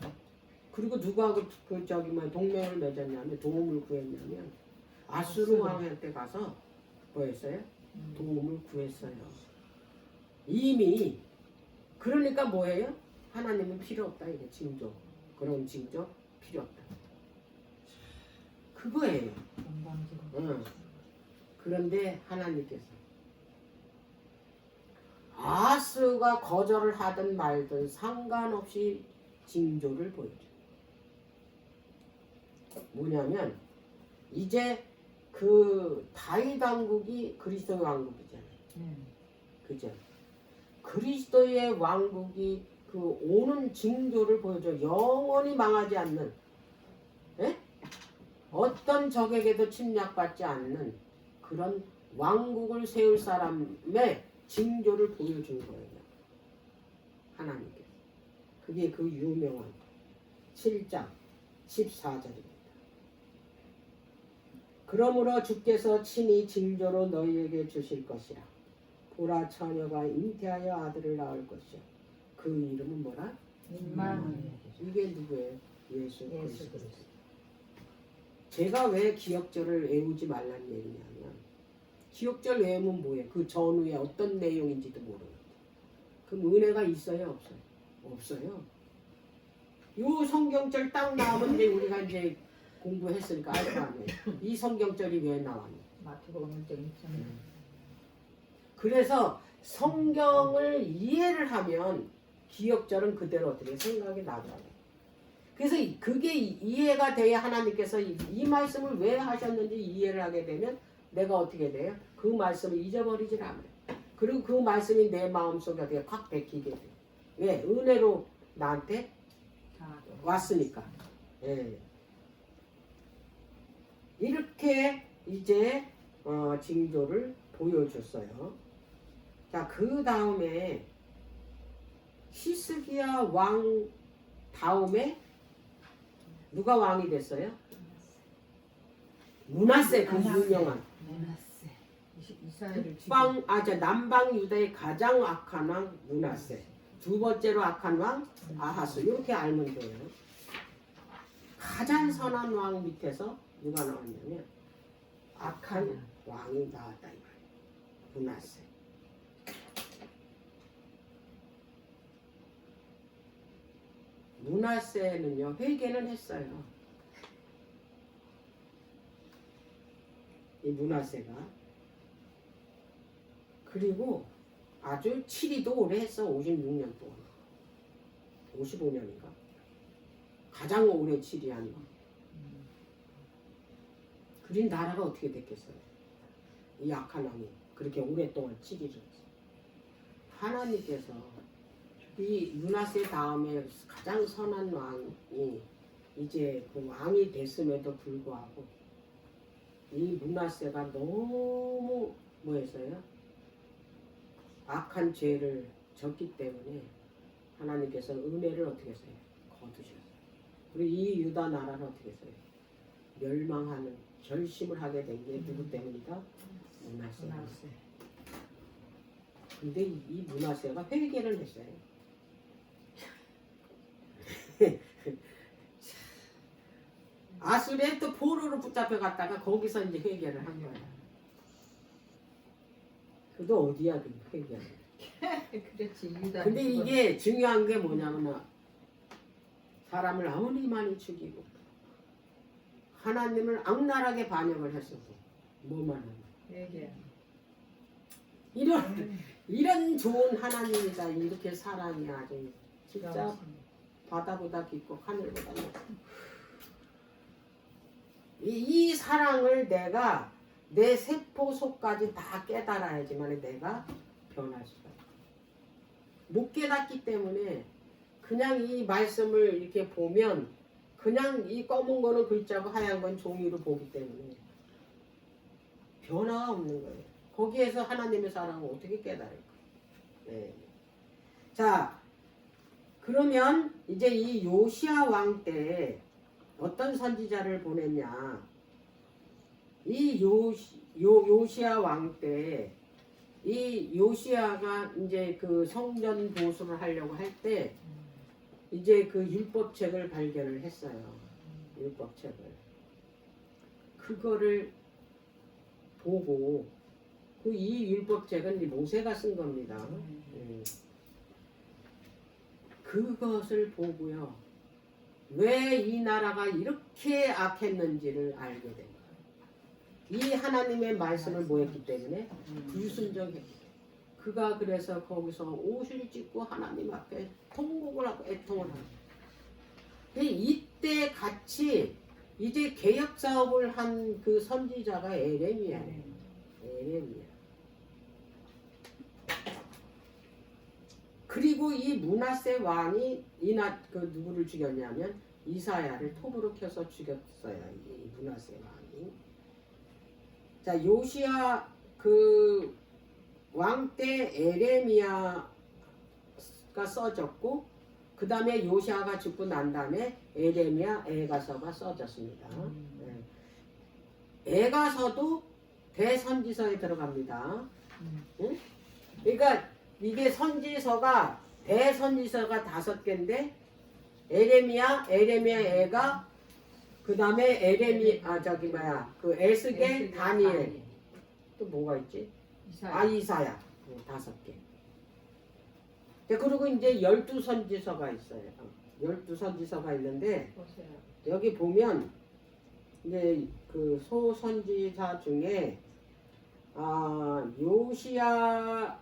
그리고 누가 그 저기 뭐 동맹을 맺었냐면 도움을 구했냐면 아수르 왕한테 가서 뭐 했어요? 도움을 구했어요. 이미 그러니까 뭐예요? 하나님은 필요 없다 이게 징조. 그런 징조 필요 없다. 그거예요. 건강적으로. 응. 그런데 하나님께서 아스가 거절을 하든 말든 상관없이 징조를 보여줘. 뭐냐면 이제 그 다윗 왕국이 그리스도의 왕국이잖아요. 그죠? 그리스도의 왕국이 그 오는 징조를 보여줘. 영원히 망하지 않는, 예? 어떤 적에게도 침략받지 않는 그런 왕국을 세울 사람의 징조를 보여준 거예요. 하나님께서. 그게 그 유명한 7장 14절입니다. 그러므로 주께서 친히 징조로 너희에게 주실 것이라. 보라 처녀가 잉태하여 아들을 낳을 것이요. 그 이름은 뭐라? 임마누엘. 이게 누구예요? 예수 예수 그리스도. 제가 왜 기억절을 외우지 말라는 얘기냐면 기억절 외우면 뭐예요? 그 전후에 어떤 내용인지도 모르는데 그럼 은혜가 있어요? 없어요? 없어요. 요 성경절 딱 나오면 이제 우리가 이제 공부했으니까 알 거 아니에요. 이 성경절이 왜 나왔냐? 마태복음 1장 그래서 성경을 이해를 하면 기억절은 그대로 어떻게 생각이 나더라고요. 그래서 그게 이해가 돼야 하나님께서 이 말씀을 왜 하셨는지 이해를 하게 되면 내가 어떻게 돼요? 그 말씀을 잊어버리질 않아요. 그리고 그 말씀이 내 마음속에 어떻게 확 베끼게 돼요. 왜? 은혜로 나한테 왔으니까. 예. 이렇게 이제 징조를 보여줬어요. 자, 그 다음에 히스기야 왕 다음에 누가 왕이 됐어요? 므낫세, 그 유명한 므낫세. 이스라엘을 남방 유다의 가장 악한 왕 므낫세. 두 번째로 악한 왕 아하스. 이렇게 알면 돼요. 가장 선한 왕 밑에서 누가 나왔냐면 악한 왕이 나왔다 이 말이에요. 므낫세. 므낫세는요 회개는 했어요. 이 므낫세가 그리고 아주 치리도 오래 했어. 56년 동안 55년인가 가장 오래 치리한 왕. 그린 나라가 어떻게 됐겠어요? 이 악한 왕이 그렇게 오랫동안 치리를 했어요. 하나님께서 이 므낫세 다음에 가장 선한 왕이 이제 그 왕이 됐음에도 불구하고 이 므낫세가 너무 뭐였어요? 악한 죄를 졌기 때문에 하나님께서 은혜를 어떻게 했어요? 거두셨어요. 그리고 이 유다 나라를 어떻게 했어요? 멸망하는 결심을 하게 된 게 누구 때문이다? 므낫세. 근데 이 므낫세가 회개를 했어요. 아수르에 또 포로로 붙잡혀 갔다가 거기서 이제 회개를 한 거야. 그도 어디야 그 회개는. 그렇지. 유다. 근데 이게 중요한 게 뭐냐면 사람을 아무리 많이 죽이고 하나님을 악랄하게 반역을 했어도 뭐만 하면 얘기야. 이런 좋은 하나님이다. 이렇게 사랑이 아주 진짜 바다보다 깊고 하늘보다 높고 이 사랑을 내가 내 세포 속까지 다 깨달아야지만 내가 변할 수가 있어. 못 깨닫기 때문에 그냥 이 말씀을 이렇게 보면 그냥 이 검은 거는 글자고 하얀 건 종이로 보기 때문에 변화가 없는 거예요. 거기에서 하나님의 사랑을 어떻게 깨달을까? 네. 자, 그러면 이제 이 요시야 왕 때 어떤 선지자를 보냈냐? 이 요시야 왕 때 이 요시야가 이제 그 성전 보수를 하려고 할 때 이제 그 율법책을 발견을 했어요. 율법책을. 그거를 보고 그 이 율법책은 모세가 쓴 겁니다. 그것을 보고요. 왜 이 나라가 이렇게 악했는지를 알게 된 거예요. 이 하나님의 말씀을 뭐했기 때문에 불순종했기. 그가 그래서 거기서 옷을 찢고 하나님 앞에 통곡을 하고 애통을 하고. 이때 같이 이제 개혁 사업을 한 그 선지자가 에레미야예요. 에레미야. 그리고 이 므낫세 왕이 그 누구를 죽였냐면 이사야를 톱으로 켜서 죽였어요. 이 므낫세 왕이. 자, 요시야 그 왕 때 에레미야가 써졌고, 그 다음에 요시야가 죽고 난 다음에 에레미야 에가서가 써졌습니다. 에가서도 대선지서에 들어갑니다. 응? 그러니까 이게 선지서가 대선지서가 5개인데 에레미야, 에가, 그 다음에 그 에스겔, 다니엘, 또 뭐가 있지? 이사야 5개. 그리고 이제 12선지서가 있어요. 12선지서가 있는데 여기 보면 이제 그 소선지자 중에 요시야가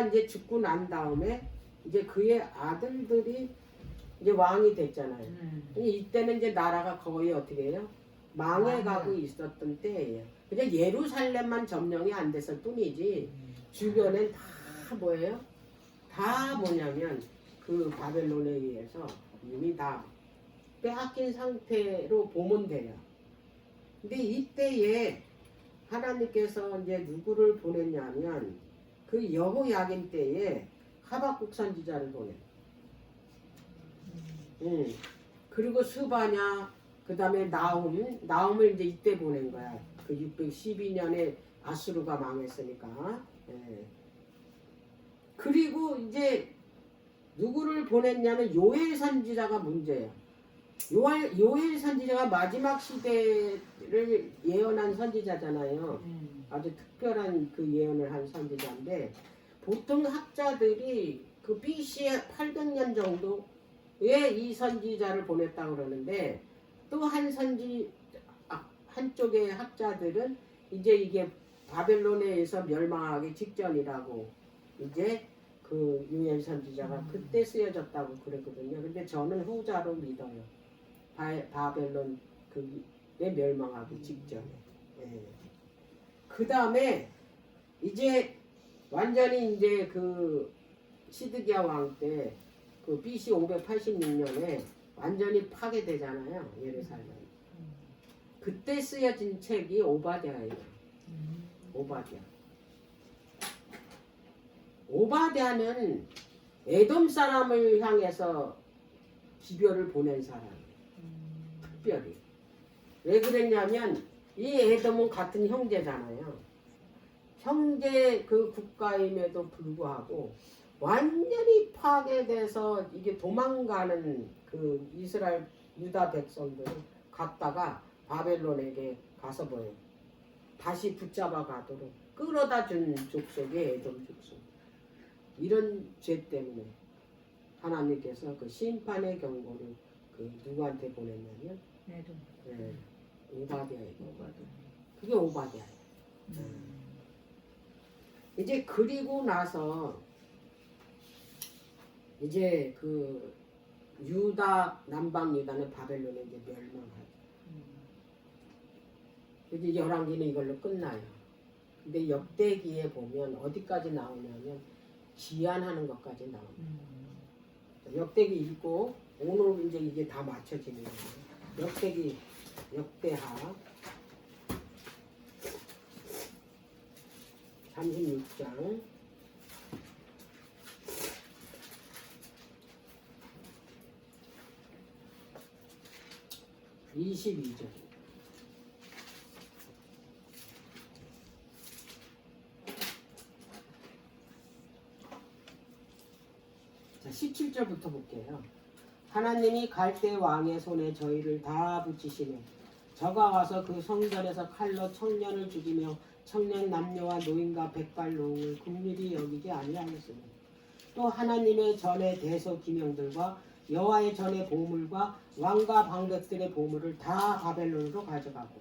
이제 죽고 난 다음에 이제 그의 아들들이 이제 왕이 됐잖아요. 이때는 이제 나라가 거의 어떻게 해요? 망해가고 있었던 때예요. 그냥 예루살렘만 점령이 안 됐을 뿐이지 주변엔 다 뭐예요? 다 뭐냐면 그 바벨론에 의해서 이미 다 빼앗긴 상태로 보면 돼요. 근데 이때에 하나님께서 이제 누구를 보냈냐면 그 여호야긴 때에 하박국 선지자를 보내. 그리고 스바냐, 그 다음에 나움을 이제 이때 보낸 거야. 그 612년에 아수르가 망했으니까. 예. 그리고 이제 누구를 보냈냐면 요엘 선지자가 문제예요. 요엘 선지자가 마지막 시대를 예언한 선지자잖아요. 아주 특별한 그 예언을 한 선지자인데, 보통 학자들이 그 BC 800년 정도에 이 선지자를 보냈다고 그러는데, 또 한쪽의 학자들은 이제 이게 바벨론에 의해서 멸망하기 직전이라고 이제 그 요엘 선지자가 그때 쓰여졌다고 그랬거든요. 근데 저는 후자로 믿어요. 바벨론 그에 멸망하기 직전에. 예. 그 다음에 이제 완전히 이제 그 시드기야 왕 때 그 BC 586년에 완전히 파괴되잖아요. 예루살렘. 그때 쓰여진 책이 오바댜예요. 오바댜는 에돔 사람을 향해서 기별을 보낸 사람이에요. 특별히. 왜 그랬냐면 이 에돔은 같은 형제잖아요. 형제 그 국가임에도 불구하고 완전히 파괴돼서 이게 도망가는 그 이스라엘 유다 백성들을 갔다가 바벨론에게 가서 뭐예요? 다시 붙잡아 가도록 끌어다 준 족속이 에돔 족속. 이런 죄 때문에 하나님께서 그 심판의 경고를 그 누구한테 보냈냐면 오바댜에게. 그게 오바댜예요. 이제 그리고 나서 이제 그 유다 남방 유다는 바벨론에 이제 멸망하죠. 이제 열왕기는 이걸로 끝나요. 근데 역대기에 보면 어디까지 나오냐면 기한하는 것까지 나옵니다. 역대기 읽고 오늘 이제 이게 다 맞춰지는 거예요. 역대기 역대하 36장 22절. 자, 17절부터 볼게요. 하나님이 갈대 왕의 손에 저희를 다 붙이시네. 저가 와서 그 성전에서 칼로 청년을 죽이며 청년 남녀와 노인과 백발농을 긍휼히 여기지 아니하였으니 또 하나님의 전의 대소 기명들과 여호와의 전의 보물과 왕과 방백들의 보물을 다 바벨론으로 가져가고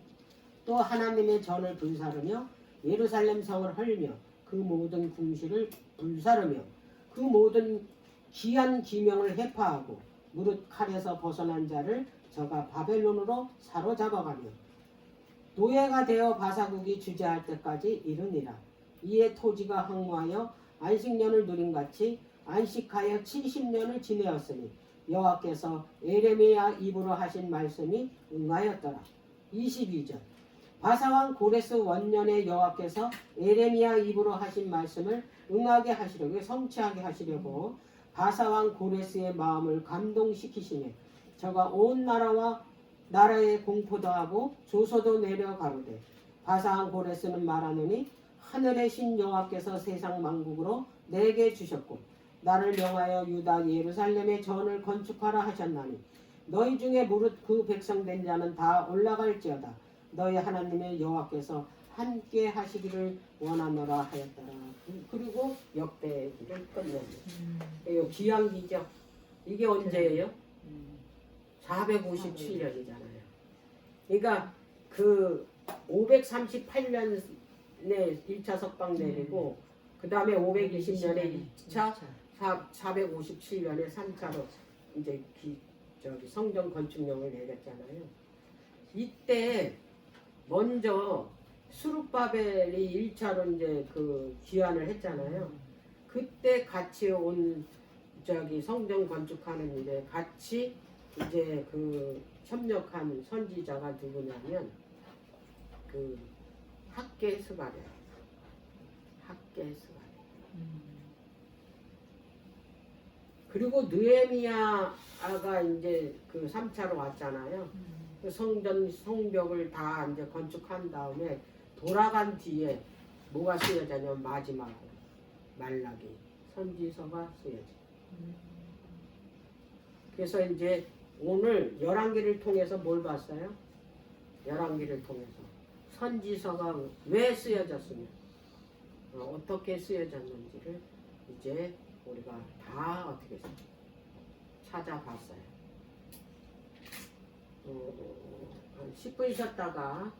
또 하나님의 전을 불사르며 예루살렘 성을 헐며 그 모든 궁시를 불사르며 그 모든 귀한 기명을 해파하고 무릇 칼에서 벗어난 자를 저가 바벨론으로 사로잡아가며 노예가 되어 바사국이 주재할 때까지 이르니라. 이에 토지가 황무하여 안식년을 누림같이 안식하여 70년을 지내었으니 여호와께서 에레미야 입으로 하신 말씀이 응하였더라. 22절 바사왕 고레스 원년에 여호와께서 에레미야 입으로 하신 말씀을 응하게 하시려고 성취하게 하시려고 바사왕 고레스의 마음을 감동시키시며 저가 온 나라에 공포도 하고 조소도 내려 가로되 바사왕 고레스는 말하노니 하늘의 신 여호와께서 세상 만국으로 내게 주셨고 나를 명하여 유다 예루살렘의 전을 건축하라 하셨나니 너희 중에 무릇 그 백성된 자는 다 올라갈지어다. 너희 하나님의 여호와께서 함께 하시기를 원하노라 하였더라. 그리고 역대기를 끝냅니다. 이거 기왕기죠. 이게 언제예요? 457년이잖아요. 그러니까 그 538년에 1차 석방 내리고 그 다음에 520년에 2차 457년에 3차로 이제 성전 건축령을 내렸잖아요. 이때 먼저 수룹바벨이 1차로 이제 그 귀환을 했잖아요. 그때 같이 온 성전 건축하는 일에 같이 이제 그 협력한 선지자가 누구냐면 그 학계 스가랴. 그리고 느헤미야가 이제 그 3차로 왔잖아요. 그 성벽을 다 이제 건축한 다음에 돌아간 뒤에 뭐가 쓰여졌냐면 마지막으로 말라기 선지서가 쓰여져. 그래서 이제 오늘 열왕기를 통해서 뭘 봤어요? 열왕기를 통해서 선지서가 왜 쓰여졌으며 어떻게 쓰여졌는지를 이제 우리가 다 어떻게 찾아봤어요. 10분 쉬었다가